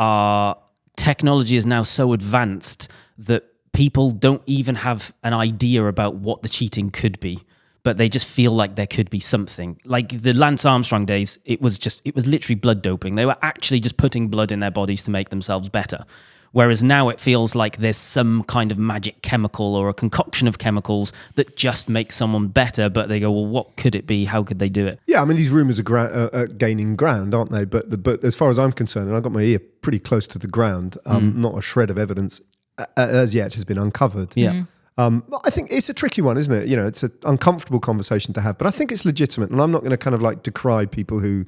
are technology is now so advanced that people don't even have an idea about what the cheating could be, but they just feel like there could be something. Like the Lance Armstrong days, it was literally blood doping. They were actually just putting blood in their bodies to make themselves better. Whereas now it feels like there's some kind of magic chemical or a concoction of chemicals that just make someone better, but they go, well, what could it be? How could they do it? Yeah, I mean, these rumours are gaining ground, aren't they? But as far as I'm concerned, and I've got my ear pretty close to the ground, not a shred of evidence as yet has been uncovered. Yeah. I think it's a tricky one, isn't it? It's an uncomfortable conversation to have, but I think it's legitimate, and I'm not going to kind of like decry people who...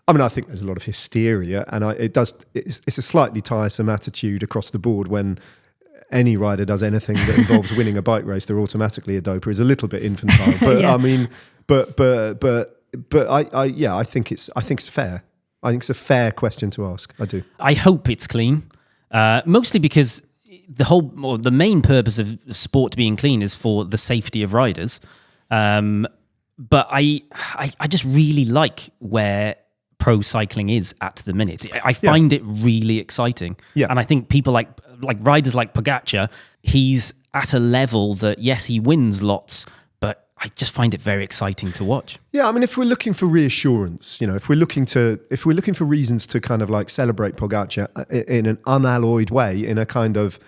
I mean, I think there's a lot of hysteria, and it's a slightly tiresome attitude across the board when any rider does anything that involves winning a bike race, they're automatically a doper. Is a little bit infantile, but I mean, but I think it's fair. I think it's a fair question to ask. I do. I hope it's clean, mostly because the main purpose of sport being clean is for the safety of riders. But I just really like where pro cycling is at the minute. I find it really exciting. Yeah. And I think people like riders like Pogačar, he's at a level that, yes, he wins lots, but I just find it very exciting to watch. Yeah, I mean, if we're looking for reassurance, if we're looking for reasons to kind of like celebrate Pogačar in an unalloyed way, in a kind of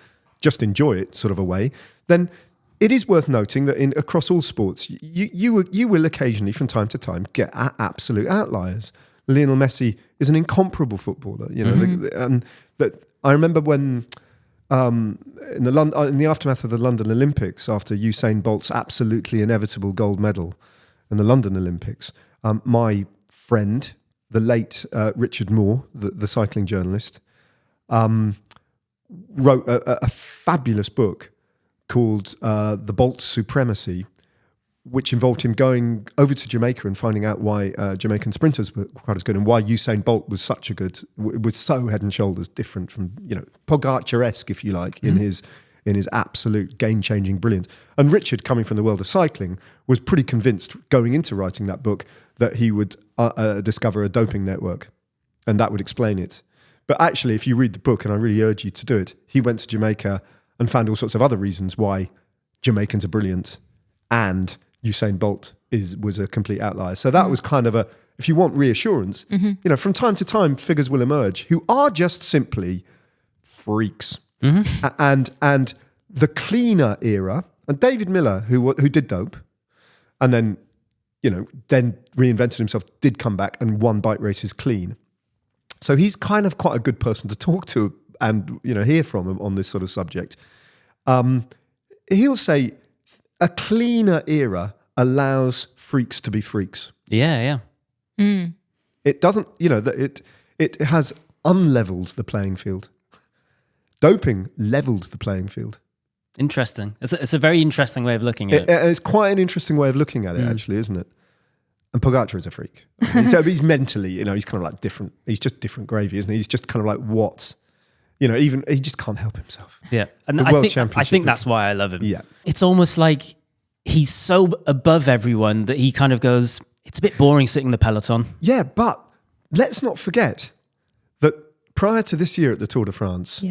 just enjoy it sort of a way, then it is worth noting that across all sports, you will occasionally from time to time get absolute outliers. Lionel Messi is an incomparable footballer. You know, and that I remember when in the aftermath of the London Olympics, after Usain Bolt's absolutely inevitable gold medal in the London Olympics, my friend, the late Richard Moore, the cycling journalist, wrote a fabulous book called The Bolt Supremacy, which involved him going over to Jamaica and finding out why Jamaican sprinters were quite as good and why Usain Bolt was was so head and shoulders different from, Pogacar-esque, if you like, in his absolute game-changing brilliance. And Richard, coming from the world of cycling, was pretty convinced going into writing that book that he would discover a doping network, and that would explain it. But actually, if you read the book, and I really urge you to do it, he went to Jamaica and found all sorts of other reasons why Jamaicans are brilliant, and Usain Bolt was a complete outlier. So that was kind of if you want reassurance, from time to time, figures will emerge who are just simply freaks. And the cleaner era, and David Miller, who did dope, and then reinvented himself, did come back and won bike races clean. So he's kind of quite a good person to talk to and hear from him on this sort of subject. He'll say a cleaner era allows freaks to be freaks. Yeah. It doesn't, it has unlevels the playing field. Doping levels the playing field. Interesting. It's a very interesting way of looking at it. It's quite an interesting way of looking at it, actually, isn't it? And Pogacar is a freak. He's mentally, he's kind of like different. He's just different gravy, isn't he? He's just kind of like what? Even he just can't help himself. Yeah. And I think that's why I love him. Yeah. It's almost like he's so above everyone that he kind of goes, it's a bit boring sitting in the peloton. Yeah, but let's not forget that prior to this year at the Tour de France,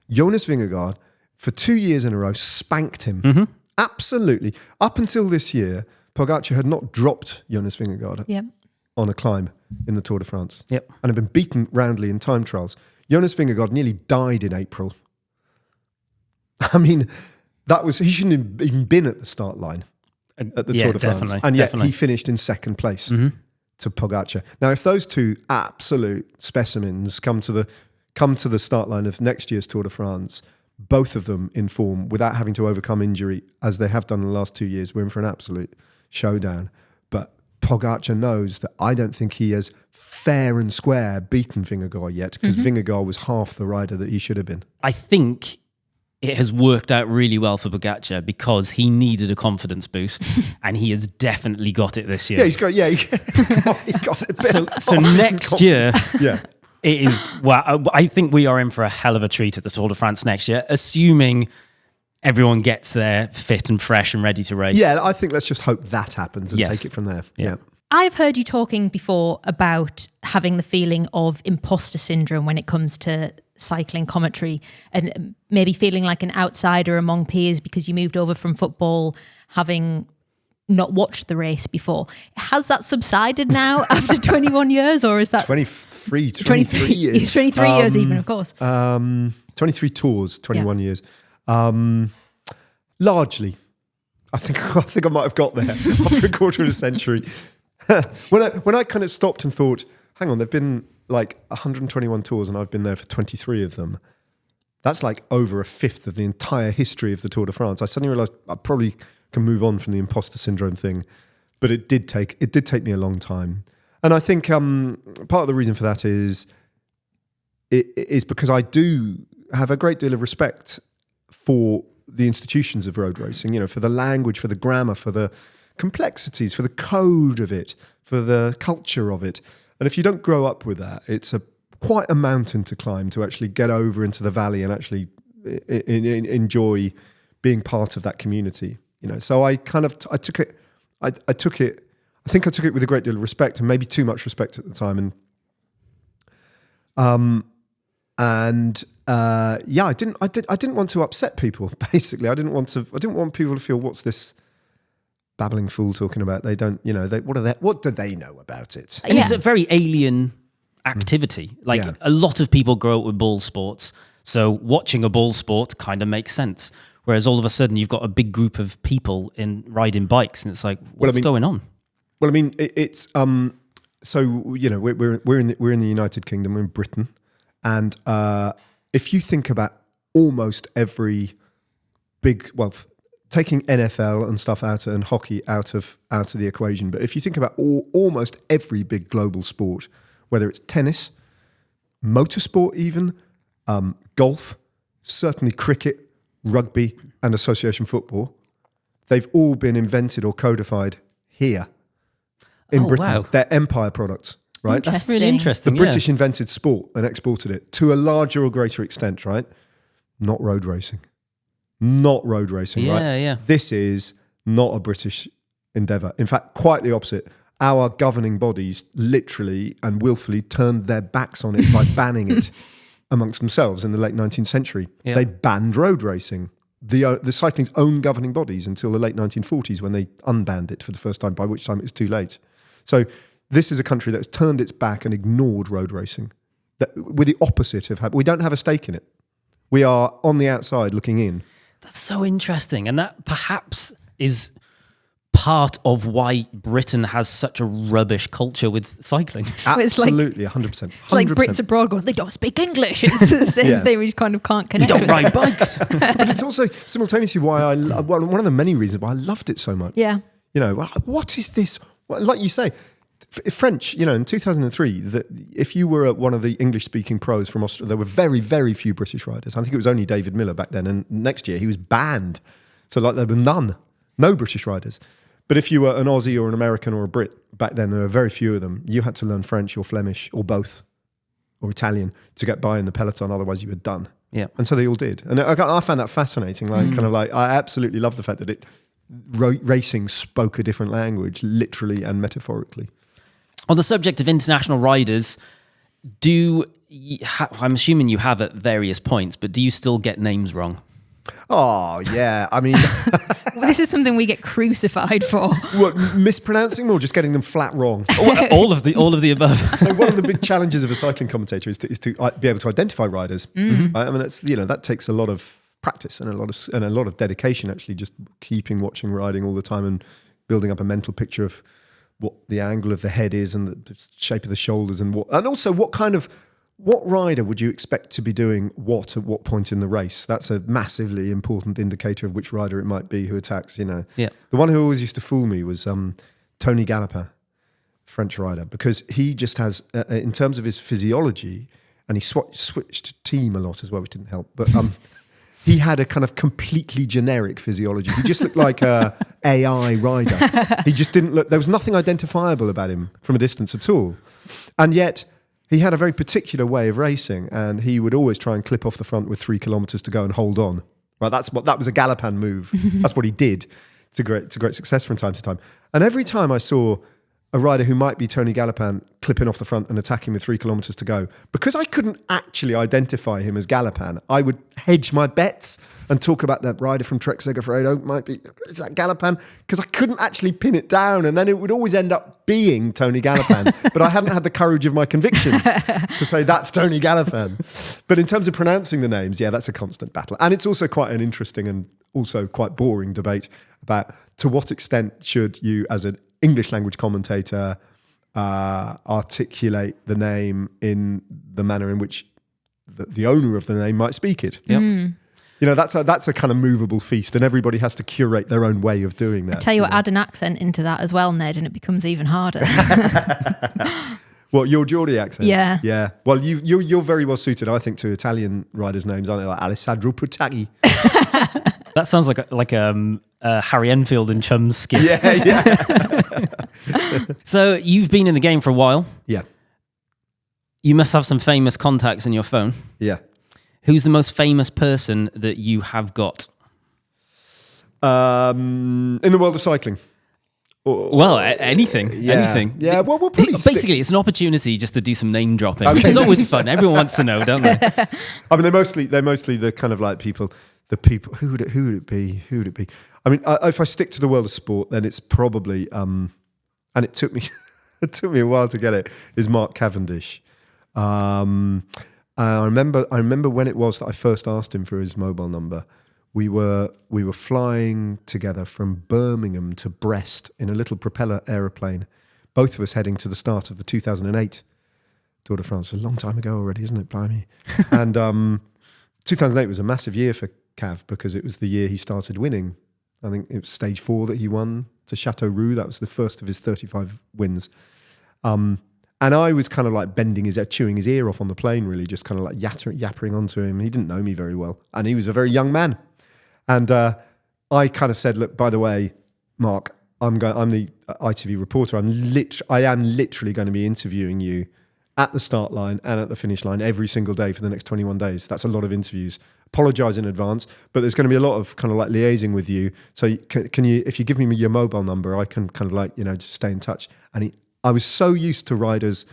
Jonas Vingegaard, for 2 years in a row, spanked him. Absolutely. Up until this year, Pogacar had not dropped Jonas Vingegaard on a climb in the Tour de France and had been beaten roundly in time trials. Jonas Vingegaard nearly died in April. I mean, he shouldn't have even been at the start line at the Tour de France. And yet he finished in second place to Pogacar. Now, if those two absolute specimens come to the start line of next year's Tour de France, both of them in form without having to overcome injury, as they have done in the last 2 years, we're in for an absolute showdown. But Pogacar knows that I don't think he has fair and square beaten Vingegaard yet, because Vingegaard was half the rider that he should have been. I think it has worked out really well for Pogacar because he needed a confidence boost, and he has definitely got it this year. Yeah, he's got it. So next year, it is. Well, I think we are in for a hell of a treat at the Tour de France next year, assuming everyone gets there fit and fresh and ready to race. Yeah, I think let's just hope that happens and take it from there. Yeah. I've heard you talking before about having the feeling of imposter syndrome when it comes to cycling commentary, and maybe feeling like an outsider among peers because you moved over from football having not watched the race before. Has that subsided now after 21 years, or is that 23 years? 23 years even, of course. 23 tours, 21 years. Largely. I think I might have got there after a quarter of a century. When I kind of stopped and thought, hang on, there've been like 121 tours and I've been there for 23 of them. That's like over a fifth of the entire history of the Tour de France. I suddenly realised I probably can move on from the imposter syndrome thing, but it did take me a long time. And I think part of the reason for that is because I do have a great deal of respect for the institutions of road racing, for the language, for the grammar, for the complexities, for the code of it, for the culture of it. And if you don't grow up with that, it's quite a mountain to climb to actually get over into the valley and actually enjoy being part of that community. So I took it with a great deal of respect, and maybe too much respect at the time. I didn't want to upset people. Basically, I didn't want people to feel, what's this babbling fool talking about? They don't, what do they know about it? And it's a very alien activity. A lot of people grow up with ball sports, so watching a ball sport kind of makes sense. Whereas all of a sudden you've got a big group of people riding bikes, and it's like, what's going on? Well, I mean, it's So you know, we're in the United Kingdom, we're in Britain, and if you think about almost every big, well, taking NFL and stuff out and hockey out of the equation, but if you think about almost every big global sport, whether it's tennis, motorsport, even golf, certainly cricket, rugby, and association football, they've all been invented or codified here in Britain. Wow. They're empire products, right? That's really interesting. The British invented sport and exported it to a larger or greater extent, right? Not road racing. Not road racing, right? Yeah. This is not a British endeavour. In fact, quite the opposite. Our governing bodies literally and willfully turned their backs on it by banning it amongst themselves in the late 19th century. Yeah. They banned road racing. The cycling's own governing bodies until the late 1940s when they unbanned it for the first time, by which time it was too late. So this is a country that's turned its back and ignored road racing. We're the opposite of we don't have a stake in it. We are on the outside looking in. That's so interesting. And that perhaps is part of why Britain has such a rubbish culture with cycling. Absolutely, 100%. It's like Brits abroad going, they don't speak English. It's the same thing. We kind of can't You connect don't with ride it. bikes. But it's also simultaneously why one of the many reasons why I loved it so much. Yeah. You know, what is this? Like you say, French, you know, in 2003, if you were one of the English-speaking pros from Australia, there were very, very few British riders. I think it was only David Miller back then, and next year he was banned. So like there were no British riders. But if you were an Aussie or an American or a Brit, back then there were very few of them. You had to learn French or Flemish or both, or Italian to get by in the peloton, otherwise you were done. Yeah. And so they all did. And I found that fascinating, kind of like, I absolutely love the fact that racing spoke a different language, literally and metaphorically. On the subject of international riders, I'm assuming you have at various points, but do you still get names wrong? Oh, yeah. I mean... Well, this is something we get crucified for. What, mispronouncing them or just getting them flat wrong? all of the above. So one of the big challenges of a cycling commentator is to be able to identify riders. Right? I mean, that takes a lot of practice and a lot of dedication, actually, just watching riding all the time and building up a mental picture of what the angle of the head is and the shape of the shoulders and also what rider would you expect to be doing what at what point in the race? That's a massively important indicator of which rider it might be who attacks, you know. Yeah. The one who always used to fool me was Tony Gallopin, French rider, because he just has, in terms of his physiology, and he switched team a lot as well, which didn't help, but he had a kind of completely generic physiology. He just looked like a AI rider. He just didn't look, there was nothing identifiable about him from a distance at all. And yet he had a very particular way of racing, and he would always try and clip off the front with 3 kilometers to go and hold on. Right, that was a Gallopin move. That's what he did to great success from time to time. And every time I saw a rider who might be Tony Gallopin clipping off the front and attacking with 3 kilometers to go, because I couldn't actually identify him as Gallopin, I would hedge my bets and talk about that rider from Trek Segafredo is that Gallopin? Because I couldn't actually pin it down, and then it would always end up being Tony Gallopin, but I hadn't had the courage of my convictions to say that's Tony Gallopin. But in terms of pronouncing the names, yeah, that's a constant battle. And it's also quite an interesting and also quite boring debate about to what extent should you, as an English language commentator, articulate the name in the manner in which the owner of the name might speak it. Yep. You know, that's a kind of movable feast, and everybody has to curate their own way of doing that. I tell you what, add an accent into that as well, Ned, and it becomes even harder. What, your Geordie accent? Yeah. Yeah. Well, you're very well suited, I think, to Italian riders' names, aren't they? Like Alessandro Putaghi. That sounds like Harry Enfield and Chum's skit. Yeah. So you've been in the game for a while. Yeah. You must have some famous contacts in your phone. Yeah. Who's the most famous person that you have got? In the world of cycling. Well, anything. Anything. Yeah, well, we'll probably basically, it's an opportunity just to do some name dropping, which is always fun. Everyone wants to know, don't they? I mean, they're mostly the kind of like people. The people. Who would it be? I mean, if I stick to the world of sport, then it's probably. And it took me a while to get it. Is Mark Cavendish. I remember when it was that I first asked him for his mobile number. We were flying together from Birmingham to Brest in a little propeller aeroplane both of us heading to the start of the 2008 Tour de France. A long time ago already, isn't it? Blimey. And 2008 was a massive year for Cav because it was the year he started winning. I think it was stage 4 that he won to Châteauroux. That was the first of his 35 wins. And I was kind of like chewing his ear off on the plane, really, just kind of like yappering onto him. He didn't know me very well. And he was a very young man. And I kind of said, look, by the way, Mark, I'm the ITV reporter. I am literally going to be interviewing you at the start line and at the finish line every single day for the next 21 days. That's a lot of interviews. Apologise in advance, but there's going to be a lot of kind of like liaising with you. So can you, if you give me your mobile number, I can kind of like, just stay in touch. And I was so used to riders,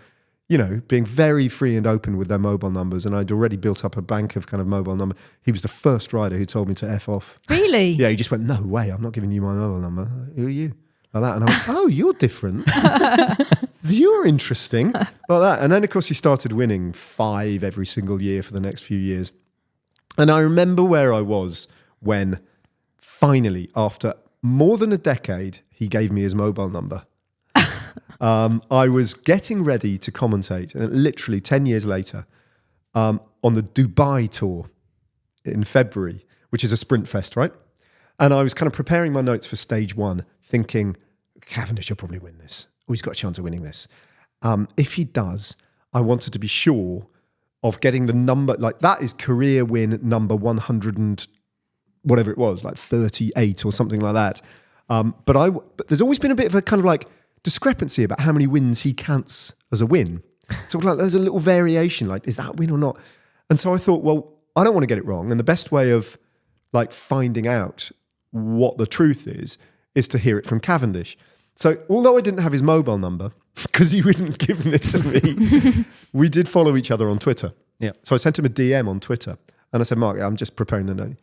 being very free and open with their mobile numbers. And I'd already built up a bank of kind of mobile number. He was the first rider who told me to F off. Really? Yeah, he just went, no way, I'm not giving you my mobile number. Who are you? Like that. And I went, oh, you're different. You're interesting. Like that. And then, of course, he started winning 5 every single year for the next few years. And I remember where I was when finally, after more than a decade, he gave me his mobile number. I was getting ready to commentate, and literally 10 years later, on the Dubai tour in February, which is a sprint fest, right? And I was kind of preparing my notes for stage 1, thinking, Cavendish will probably win this. Oh, he's got a chance of winning this. If he does, I wanted to be sure of getting the number, like that is career win number 100 and whatever it was, like 38 or something like that. But there's always been a bit of a kind of like discrepancy about how many wins he counts as a win. So like there's a little variation, like is that a win or not? And so I thought, well, I don't want to get it wrong. And the best way of like finding out what the truth is to hear it from Cavendish. So although I didn't have his mobile number, because he wouldn't give it to me, we did follow each other on Twitter. Yeah. So I sent him a DM on Twitter and I said, Mark, I'm just preparing the note,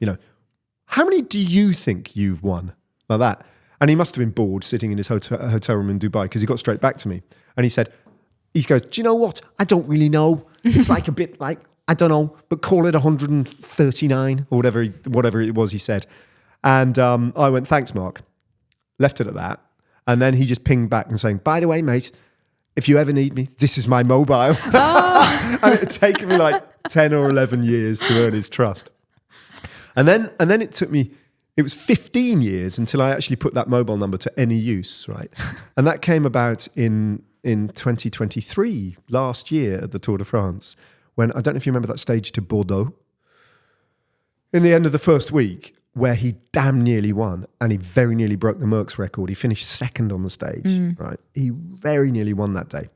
how many do you think you've won? Like that. And he must have been bored sitting in his hotel room in Dubai because he got straight back to me. And he goes, do you know what? I don't really know. It's like a bit like, I don't know, but call it 139 or whatever it was he said. And I went, thanks, Mark. Left it at that. And then he just pinged back and saying, by the way, mate, if you ever need me, this is my mobile. Oh. And it had taken me like 10 or 11 years to earn his trust. And then it took me, it was 15 years until I actually put that mobile number to any use, right? And that came about in 2023, last year at the Tour de France, when, I don't know if you remember that stage to Bordeaux, in the end of the first week, where he damn nearly won and he very nearly broke the Merckx record. He finished second on the stage, right? He very nearly won that day.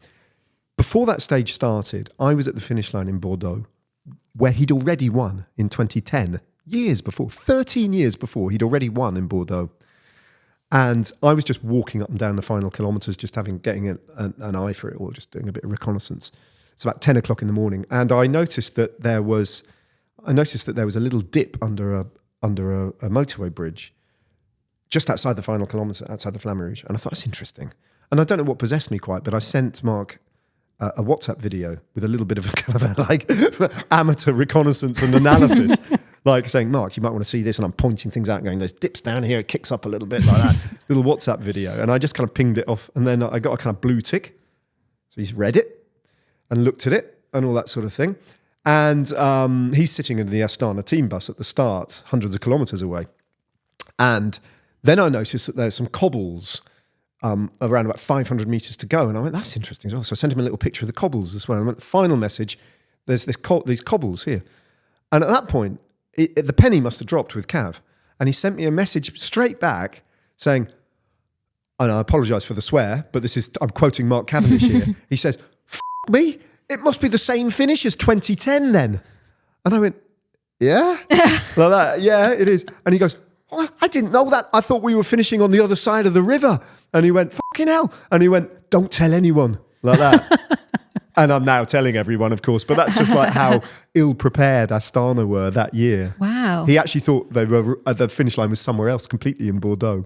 Before that stage started, I was at the finish line in Bordeaux, where he'd already won in 2010, years before, 13 years before, he'd already won in Bordeaux. And I was just walking up and down the final kilometres, just getting an eye for it, or just doing a bit of reconnaissance. It's about 10 o'clock in the morning. And I noticed that there was a little dip under a motorway bridge just outside the final kilometre, outside the Flamme Rouge. And I thought, that's interesting. And I don't know what possessed me quite, but I sent Mark a WhatsApp video with a little bit of a kind of like amateur reconnaissance and analysis, like saying, Mark, you might want to see this. And I'm pointing things out and going, there's dips down here, it kicks up a little bit like that. Little WhatsApp video. And I just kind of pinged it off. And then I got a kind of blue tick. So he's read it and looked at it and all that sort of thing. And he's sitting in the Astana team bus at the start, hundreds of kilometres away. And then I noticed that there's some cobbles around about 500 metres to go. And I went, that's interesting as well. So I sent him a little picture of the cobbles as well. And I went, final message, there's these cobbles here. And at that point, the penny must have dropped with Cav. And he sent me a message straight back saying, and I apologise for the swear, but I'm quoting Mark Cavendish here. He says, F me, it must be the same finish as 2010 then. And I went, yeah? Like that, yeah, it is. And he goes, oh, I didn't know that. I thought we were finishing on the other side of the river. And he went, fucking hell. And he went, don't tell anyone. Like that. And I'm now telling everyone, of course, but that's just like how ill-prepared Astana were that year. Wow. He actually thought the finish line was somewhere else, completely in Bordeaux.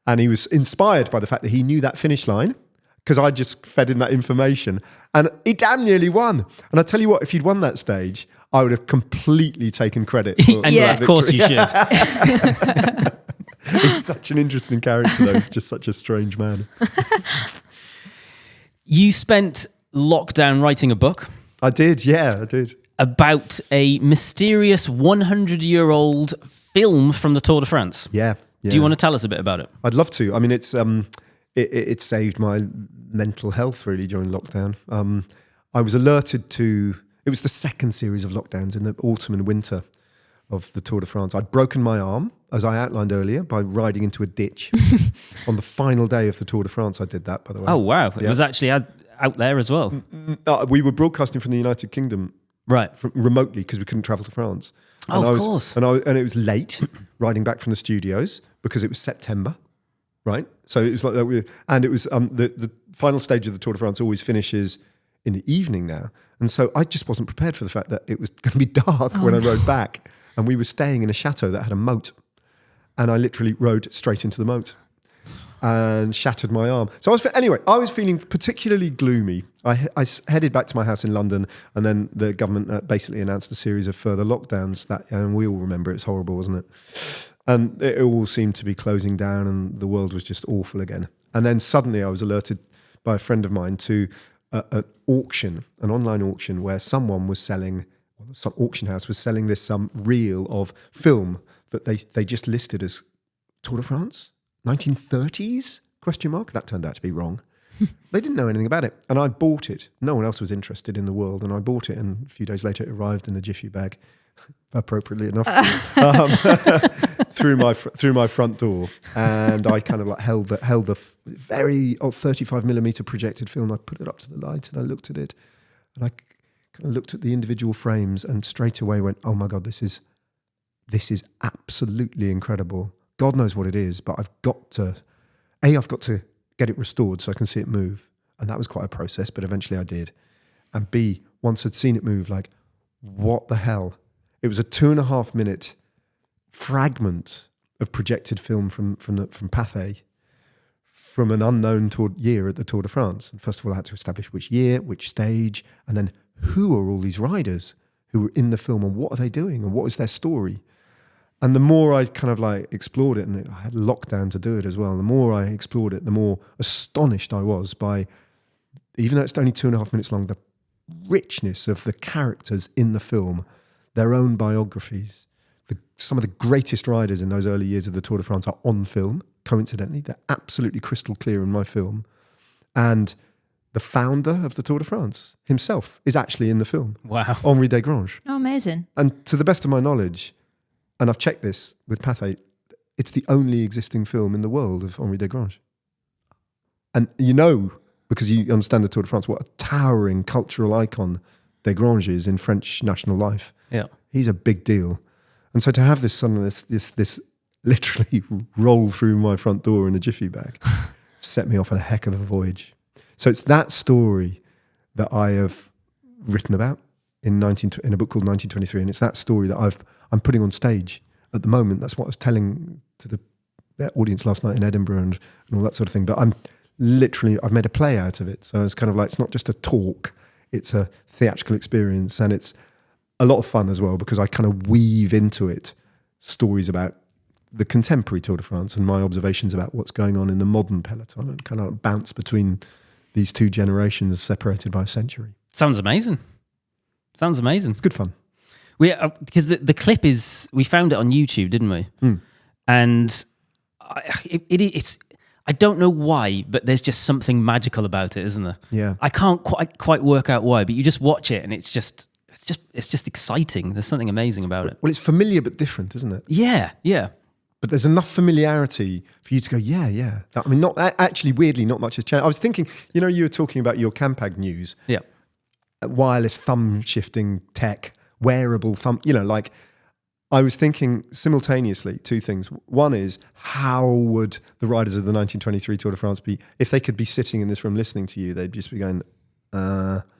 And he was inspired by the fact that he knew that finish line, because I just fed in that information. And he damn nearly won. And I tell you what, if he'd won that stage, I would have completely taken credit for yeah, that of course victory. you should. He's such an interesting character, though. He's just such a strange man. You spent lockdown writing a book. I did. About a mysterious 100-year-old film from the Tour de France. Yeah. Do you want to tell us a bit about it? I'd love to. I mean, it saved my mental health really during lockdown. I was alerted to, it was the second series of lockdowns in the autumn and winter of the Tour de France. I'd broken my arm, as I outlined earlier, by riding into a ditch. On the final day of the Tour de France, I did that, by the way. Oh, wow. It was actually out there as well. We were broadcasting from the United Kingdom. Right. Remotely, because we couldn't travel to France. And of course. And it was late, riding back from the studios, because it was September, right? So it was like that. And it was the final stage of the Tour de France always finishes in the evening now. And so I just wasn't prepared for the fact that it was going to be dark when I rode back. And we were staying in a chateau that had a moat. And I literally rode straight into the moat and shattered my arm. So I was feeling particularly gloomy. I headed back to my house in London, and then the government basically announced a series of further lockdowns. And we all remember it's horrible, wasn't it? And it all seemed to be closing down, and the world was just awful again. And then suddenly I was alerted by a friend of mine to an auction, an online auction, where someone was selling, some auction house was selling this reel of film that they just listed as Tour de France. 1930s? ? That turned out to be wrong. They didn't know anything about it. And I bought it. No one else was interested in the world. And I bought it. And a few days later, it arrived in a jiffy bag, appropriately enough, through my front door. And I kind of like held the very 35 millimeter projected film. I put it up to the light and I looked at it. And I kind of looked at the individual frames and straight away went, oh my God, this is absolutely incredible. God knows what it is, but I've got to get it restored so I can see it move. And that was quite a process, but eventually I did. And B, once I'd seen it move, like, what the hell? It was a 2.5 minute fragment of projected film from Pathé, from an unknown year at the Tour de France. And first of all, I had to establish which year, which stage, and then who are all these riders who were in the film and what are they doing and what is their story? And the more I kind of like explored it, and I had lockdown to do it as well, the more I explored it, the more astonished I was by, even though it's only 2.5 minutes long, the richness of the characters in the film, their own biographies. Some of the greatest riders in those early years of the Tour de France are on film, coincidentally. They're absolutely crystal clear in my film. And the founder of the Tour de France himself is actually in the film. Wow. Henri Desgranges. Oh, amazing. And to the best of my knowledge, and I've checked this with Pathé, it's the only existing film in the world of Henri Desgranges. And you know, because you understand the Tour de France, what a towering cultural icon Desgranges is in French national life. Yeah. He's a big deal. And so to have this suddenly, this literally roll through my front door in a jiffy bag set me off on a heck of a voyage. So it's that story that I have written about in a book called 1923, and it's that story that I'm putting on stage at the moment. That's what I was telling to the audience last night in Edinburgh and all that sort of thing. But I've made a play out of it. So it's kind of like, it's not just a talk, it's a theatrical experience, and it's a lot of fun as well, because I kind of weave into it stories about the contemporary Tour de France and my observations about what's going on in the modern peloton, and kind of bounce between these two generations separated by a century. Sounds amazing. It's good fun. Because the clip is, we found it on YouTube, didn't we? And it's, I don't know why, but there's just something magical about it, isn't there? Yeah. I can't quite work out why, but you just watch it and it's just exciting. There's something amazing about it. Well, it's familiar but different, isn't it? Yeah. But there's enough familiarity for you to go, yeah. I mean, not actually, weirdly, not much has changed. I was thinking, you were talking about your Campagnolo, yeah, wireless thumb shifting tech, wearable thumb, I was thinking simultaneously two things. One is, how would the riders of the 1923 Tour de France be, if they could be sitting in this room listening to you, they'd just be going,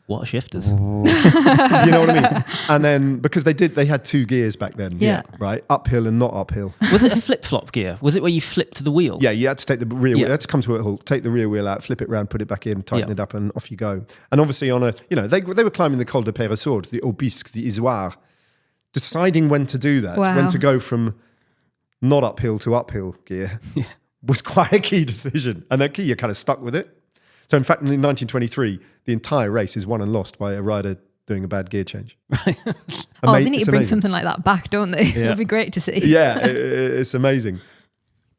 what shifters? You know what I mean? And then, because they had two gears back then, right? Uphill and not uphill. Was it a flip-flop gear? Was it where you flipped the wheel? Yeah, you had to take the rear wheel. You had to come to a halt, take the rear wheel out, flip it around, put it back in, tighten it up, and off you go. And obviously on they were climbing the Col de Peyresourde, the Aubisque, the Isoire, deciding when to do that, when to go from not uphill to uphill gear was quite a key decision. And that key, you're kind of stuck with it. So in fact, in 1923, the entire race is won and lost by a rider doing a bad gear change. They need to bring something like that back, don't they? Yeah. It would be great to see. Yeah, it's amazing.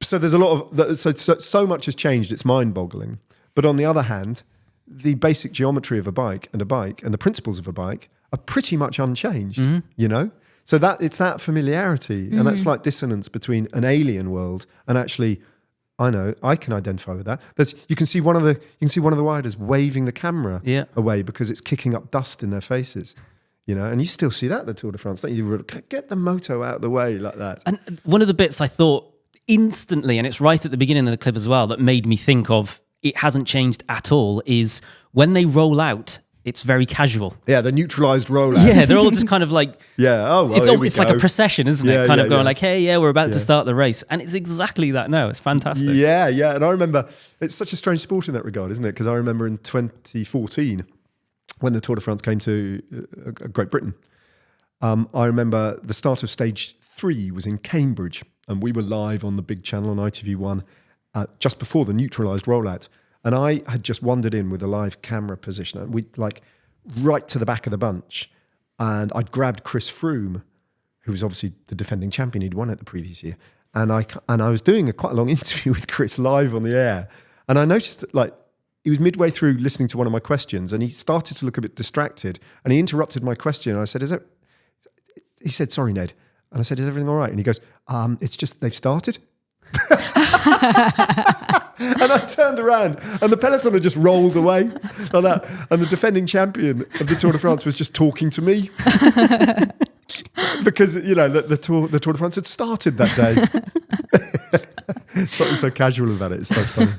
So there's a lot of so much has changed. It's mind-boggling. But on the other hand, the basic geometry of a bike and the principles of a bike are pretty much unchanged. You know, so that it's that familiarity and that's like dissonance between an alien world and actually. I know I can identify with that. You can see one of the riders waving the camera away because it's kicking up dust in their faces, you know. And you still see that at the Tour de France, don't you? Get the moto out of the way like that. And one of the bits I thought instantly, and it's right at the beginning of the clip as well, that made me think of it hasn't changed at all, is when they roll out. It's very casual. Yeah, the neutralised rollout. Yeah, they're all just kind of like... yeah, oh, well, it's like a procession, isn't it? Kind of going like, hey, we're about to start the race. And it's exactly that now. It's fantastic. Yeah. And I remember, it's such a strange sport in that regard, isn't it? Because I remember in 2014, when the Tour de France came to Great Britain, I remember the start of stage 3 was in Cambridge. And we were live on the big channel on ITV1 just before the neutralised rollout. And I had just wandered in with a live camera position, and we like right to the back of the bunch. And I'd grabbed Chris Froome, who was obviously the defending champion. He'd won it the previous year. And I was doing quite a long interview with Chris live on the air. And I noticed that like he was midway through listening to one of my questions, and he started to look a bit distracted. And he interrupted my question. And I said, he said, sorry, Ned. And I said, is everything all right? And he goes, it's just they've started. And I turned around and the peloton had just rolled away like that. And the defending champion of the Tour de France was just talking to me because, you know, the Tour de France had started that day. Something so casual about it. It's so funny.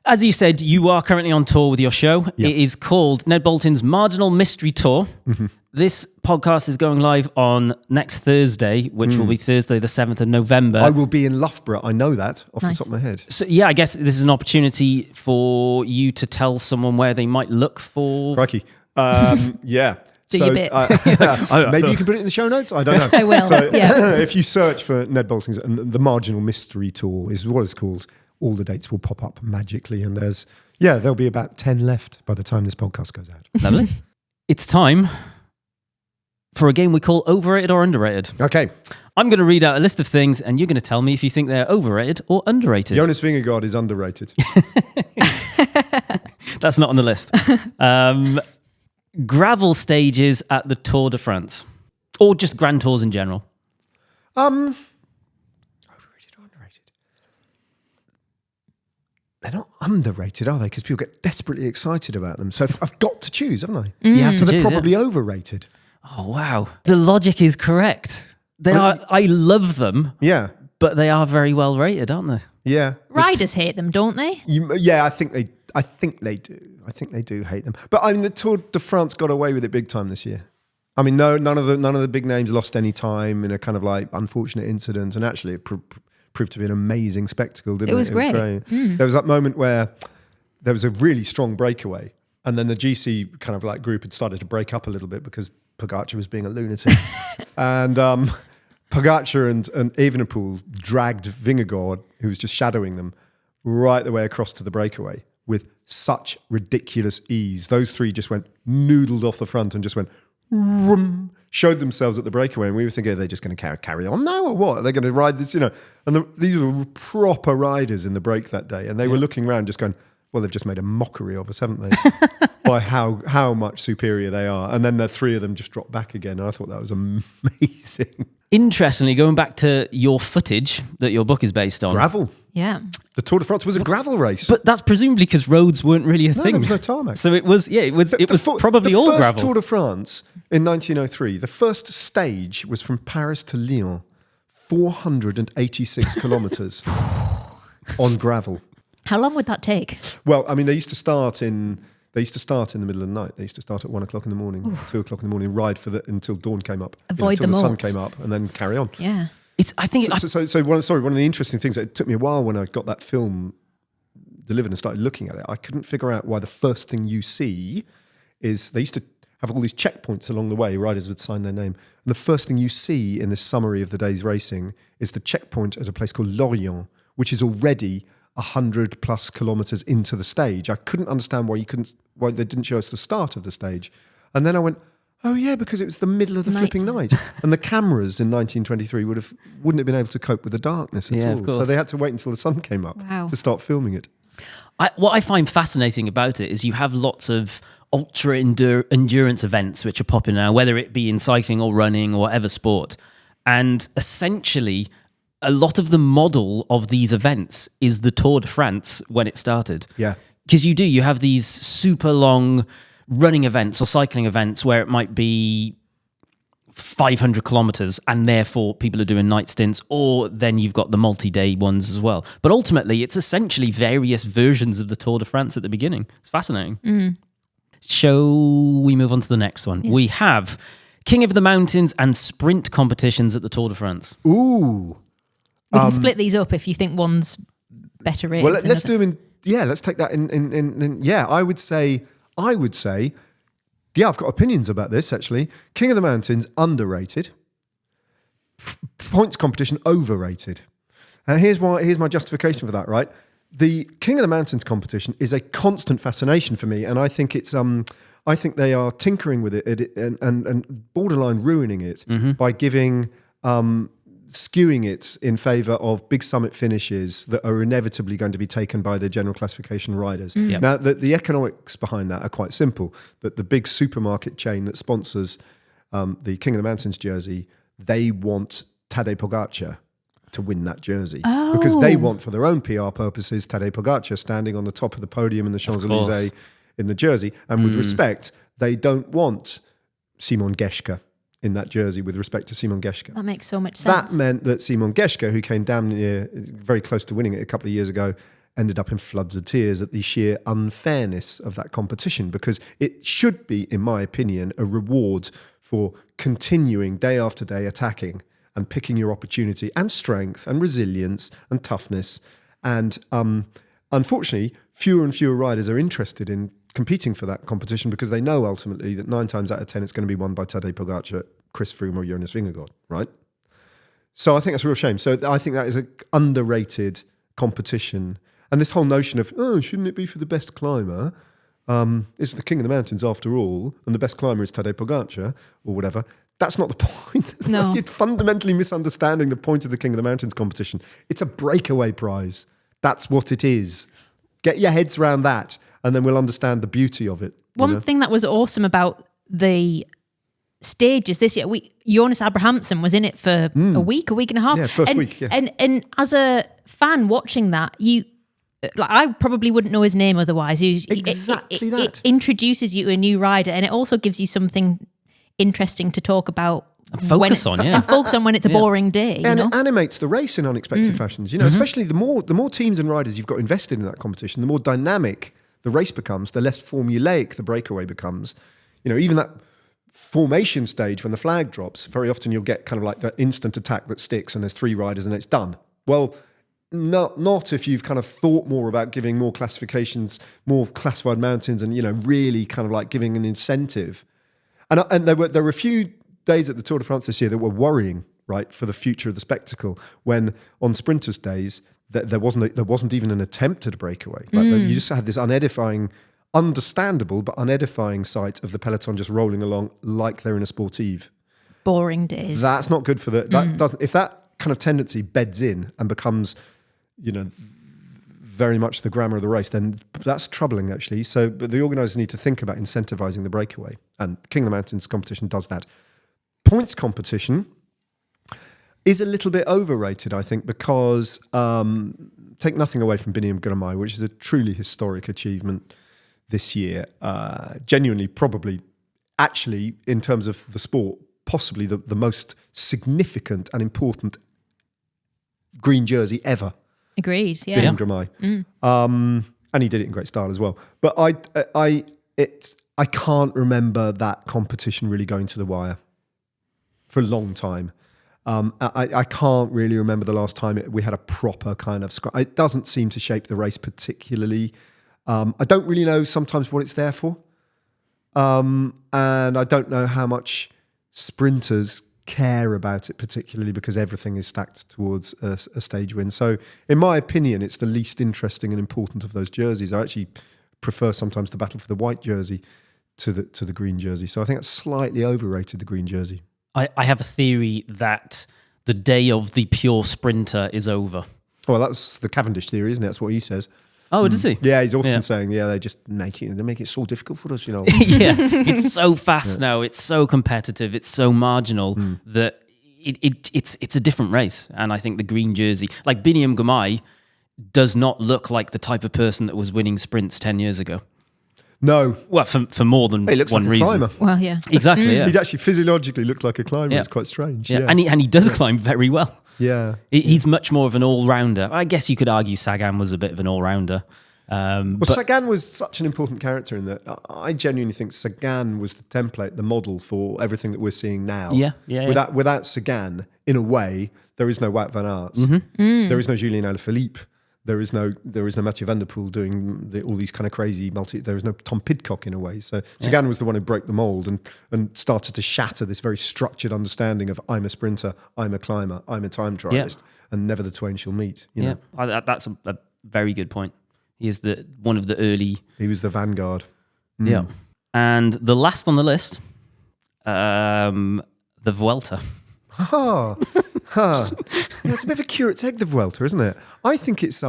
As you said, you are currently on tour with your show. Yeah. It is called Ned Boulting's Marginal Mystery Tour. Mm-hmm. This podcast is going live on next Thursday, which will be Thursday, the 7th of November. I will be in Loughborough. I know that off the top of my head. So, yeah, I guess this is an opportunity for you to tell someone where they might look for... Crikey. Yeah. Do your bit. Maybe you can put it in the show notes. I don't know. I will. So, if you search for Ned Boulting's, and the Marginal Mystery Tour is what it's called, all the dates will pop up magically, and there'll be about 10 left by the time this podcast goes out. Lovely. It's time for a game we call Overrated or Underrated. Okay. I'm going to read out a list of things, and you're going to tell me if you think they're overrated or underrated. Jonas Vingegaard is underrated. That's not on the list. Gravel stages at the Tour de France, or just Grand Tours in general. Overrated or underrated? They're not underrated, are they? Because people get desperately excited about them. So I've got to choose, haven't I? You have so to they're choose, probably overrated. Oh, wow. The logic is correct. They are. I love them. Yeah. But they are very well rated, aren't they? Yeah. Riders hate them, don't they? I think they do. I think they do hate them. But I mean, the Tour de France got away with it big time this year. I mean, none of the big names lost any time in a kind of like unfortunate incident, and actually it proved to be an amazing spectacle, didn't it? It was great. There was that moment where there was a really strong breakaway, and then the GC kind of like group had started to break up a little bit because Pogacar was being a lunatic, and Pogacar and Evenepoel dragged Vingegaard, who was just shadowing them, right the way across to the breakaway with such ridiculous ease. Those three just went noodled off the front and just went vroom, showed themselves at the breakaway, and we were thinking, are they just going to carry on now or what? Are they going to ride this, you know? And these were proper riders in the break that day, and they were looking around just going, well, they've just made a mockery of us, haven't they? By how much superior they are. And then the three of them just dropped back again, and I thought that was amazing. Interestingly, going back to your footage that your book is based on. Gravel. Yeah. The Tour de France was a gravel race. But that's presumably because roads weren't really a thing. There was no tarmac. So it was probably all gravel. The first Tour de France in 1903, the first stage was from Paris to Lyon, 486 kilometres on gravel. How long would that take? Well, I mean, they used to start in the middle of the night. They used to start at 1 o'clock in the morning, 2 o'clock in the morning, ride until dawn came up. Avoid until the sun molds. came up, and then carry on. Yeah. One of the interesting things, it took me a while when I got that film delivered and started looking at it. I couldn't figure out why the first thing you see is they used to have all these checkpoints along the way. Riders would sign their name. And the first thing you see in this summary of the day's racing is the checkpoint at a place called Lorient, which is already 100 plus kilometers into the stage. I couldn't understand why they didn't show us the start of the stage. And then I went, oh yeah, because it was the middle of the flipping night. And the cameras in 1923 wouldn't have been able to cope with the darkness at all. So they had to wait until the sun came up to start filming it. What I find fascinating about it is you have lots of ultra endurance events which are popular now, whether it be in cycling or running or whatever sport. And essentially, a lot of the model of these events is the Tour de France when it started. Yeah. Because you have these super long running events or cycling events where it might be 500 kilometers and therefore people are doing night stints, or then you've got the multi-day ones as well. But ultimately, it's essentially various versions of the Tour de France at the beginning. It's fascinating. Shall we move on to the next one? Yes. We have King of the Mountains and sprint competitions at the Tour de France. Ooh. We can split these up if you think one's better rated. Well, let's do them in... Yeah, let's take that in... Yeah, I would say... Yeah, I've got opinions about this, actually. King of the Mountains, underrated. Points competition, overrated. And here's my justification for that, right? The King of the Mountains competition is a constant fascination for me, and I think it's I think they are tinkering with it and borderline ruining it by giving skewing it in favour of big summit finishes that are inevitably going to be taken by the general classification riders. Yep. Now, the economics behind that are quite simple. That the big supermarket chain that sponsors the King of the Mountains jersey, they want Tadej Pogacar to win that jersey. Because they want, for their own PR purposes, Tadej Pogacar standing on the top of the podium in the Champs-Élysées in the jersey. And with respect, they don't want Simon Geschke in that jersey with respect to Simon Geschke. That makes so much sense. That meant that Simon Geschke, who came damn near, very close to winning it a couple of years ago, ended up in floods of tears at the sheer unfairness of that competition, because it should be, in my opinion, a reward for continuing day after day attacking and picking your opportunity and strength and resilience and toughness. And unfortunately, fewer and fewer riders are interested in competing for that competition because they know ultimately that 9 times out of 10 it's going to be won by Tadej Pogacar, Chris Froome or Jonas Vingegaard, right? So I think that's a real shame. So I think that is an underrated competition. And this whole notion of, shouldn't it be for the best climber? It's the King of the Mountains after all, and the best climber is Tadej Pogacar or whatever. That's not the point. You're fundamentally misunderstanding the point of the King of the Mountains competition. It's a breakaway prize. That's what it is. Get your heads around that, and then we'll understand the beauty of it. One thing that was awesome about the stages this year, Jonas Abrahamsen was in it for a week and a half. Yeah, first week. Yeah. And as a fan watching that, I probably wouldn't know his name otherwise. Exactly that. It introduces you to a new rider, and it also gives you something interesting to talk about. And focus on when it's a boring day. And it animates the race in unexpected fashions. Especially the more teams and riders you've got invested in that competition, the more dynamic the race becomes, the less formulaic the breakaway becomes. Even that formation stage when the flag drops, very often you'll get kind of like that instant attack that sticks and there's 3 riders and it's done. Well, not if you've kind of thought more about giving more classifications, more classified mountains, and really kind of like giving an incentive. And there were a few days at the Tour de France this year that were worrying, right, for the future of the spectacle. When on sprinters' days there wasn't even an attempt at a breakaway. Like you just had this unedifying, understandable but unedifying sight of the peloton just rolling along like they're in a sportive. Boring days. That's not good for the. That doesn't. If that kind of tendency beds in and becomes, very much the grammar of the race, then that's troubling actually. So, but the organisers need to think about incentivizing the breakaway, and King of the Mountains competition does that. Points competition is a little bit overrated, I think, because take nothing away from Biniam Girmay, which is a truly historic achievement this year. Genuinely, probably, actually, in terms of the sport, possibly the most significant and important green jersey ever. Agreed. Yeah. Biniam Girmay. And he did it in great style as well. But I can't remember that competition really going to the wire for a long time. I can't really remember the last time we had a proper kind of scrum. It doesn't seem to shape the race particularly. I don't really know sometimes what it's there for. And I don't know how much sprinters care about it particularly because everything is stacked towards a stage win. So in my opinion, it's the least interesting and important of those jerseys. I actually prefer sometimes the battle for the white jersey to the green jersey. So I think that's slightly overrated, the green jersey. I have a theory that the day of the pure sprinter is over. Well, that's the Cavendish theory, isn't it? That's what he says. Oh, does he? Yeah, he's often saying, they just make it so difficult for us, Yeah, it's so fast now. It's so competitive. It's so marginal that it's a different race. And I think the green jersey, like Biniam Girmay, does not look like the type of person that was winning sprints 10 years ago. No. Well, for more than he looks one like reason. A climber. Well, yeah. Exactly, yeah. He'd actually physiologically looked like a climber. Yeah. It's quite strange. Yeah. And he does climb very well. Yeah. He's much more of an all-rounder. I guess you could argue Sagan was a bit of an all-rounder. But Sagan was such an important character in that I genuinely think Sagan was the template, the model for everything that we're seeing now. Yeah. Without Sagan, in a way, there is no Wout van Aert. There is no Julien Alaphilippe. There is no Mathieu van der Poel doing all these kind of crazy there is no Tom Pidcock in a way. So Sagan was the one who broke the mold and started to shatter this very structured understanding of I'm a sprinter, I'm a climber, I'm a time trialist, and never the twain shall meet. You know? That's a very good point. He is one of the early. He was the vanguard. Yeah, and the last on the list, the Vuelta. It's a bit of a curate's egg, the Vuelta, isn't it? I think it's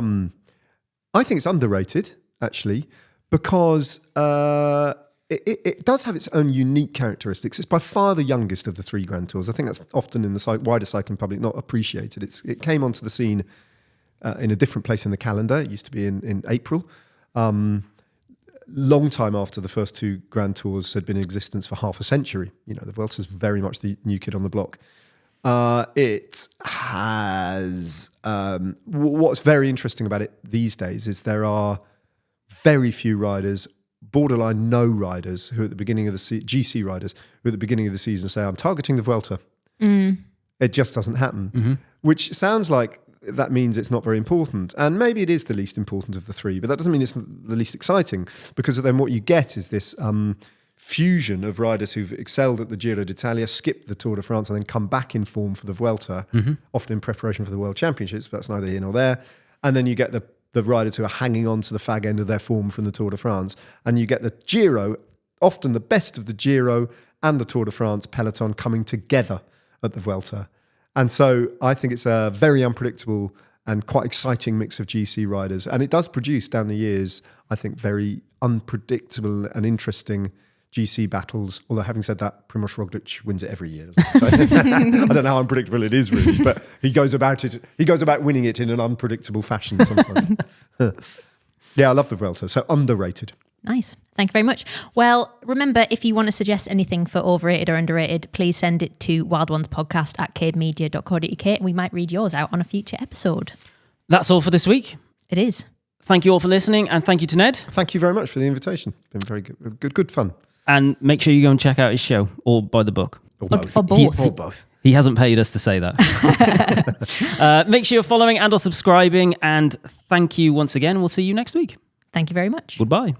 underrated actually because it does have its own unique characteristics. It's by far the youngest of the 3 Grand Tours. I think that's often in the wider cycling public not appreciated. It came onto the scene in a different place in the calendar. It used to be in April. Long time after the first 2 Grand Tours had been in existence for half a century. The Vuelta's very much the new kid on the block. It has what's very interesting about it these days is there are very few riders, borderline no riders, who at the beginning of the GC riders who at the beginning of the season say, I'm targeting the Vuelta. It just doesn't happen, which sounds like that means it's not very important. And maybe it is the least important of the 3, but that doesn't mean it's the least exciting, because then what you get is this fusion of riders who've excelled at the Giro d'Italia, skipped the Tour de France, and then come back in form for the Vuelta, often in preparation for the World Championships, but that's neither here nor there. And then you get the riders who are hanging on to the fag end of their form from the Tour de France. And you get the Giro, often the best of the Giro and the Tour de France peloton coming together at the Vuelta. And so I think it's a very unpredictable and quite exciting mix of GC riders. And it does produce down the years, I think, very unpredictable and interesting GC battles. Although having said that, Primož Roglič wins it every year. So I don't know how unpredictable it is really, but he goes about winning it in an unpredictable fashion sometimes. Yeah, I love the Vuelta. So underrated. Nice. Thank you very much. Well, remember, if you want to suggest anything for overrated or underrated, please send it to wildonespodcast@cademedia.co.uk and we might read yours out on a future episode. That's all for this week. It is. Thank you all for listening, and thank you to Ned. Thank you very much for the invitation. Been very good fun. And make sure you go and check out his show, or buy the book. Or both. Or both. Or both. He hasn't paid us to say that. Make sure you're following and or subscribing, and thank you once again. We'll see you next week. Thank you very much. Goodbye.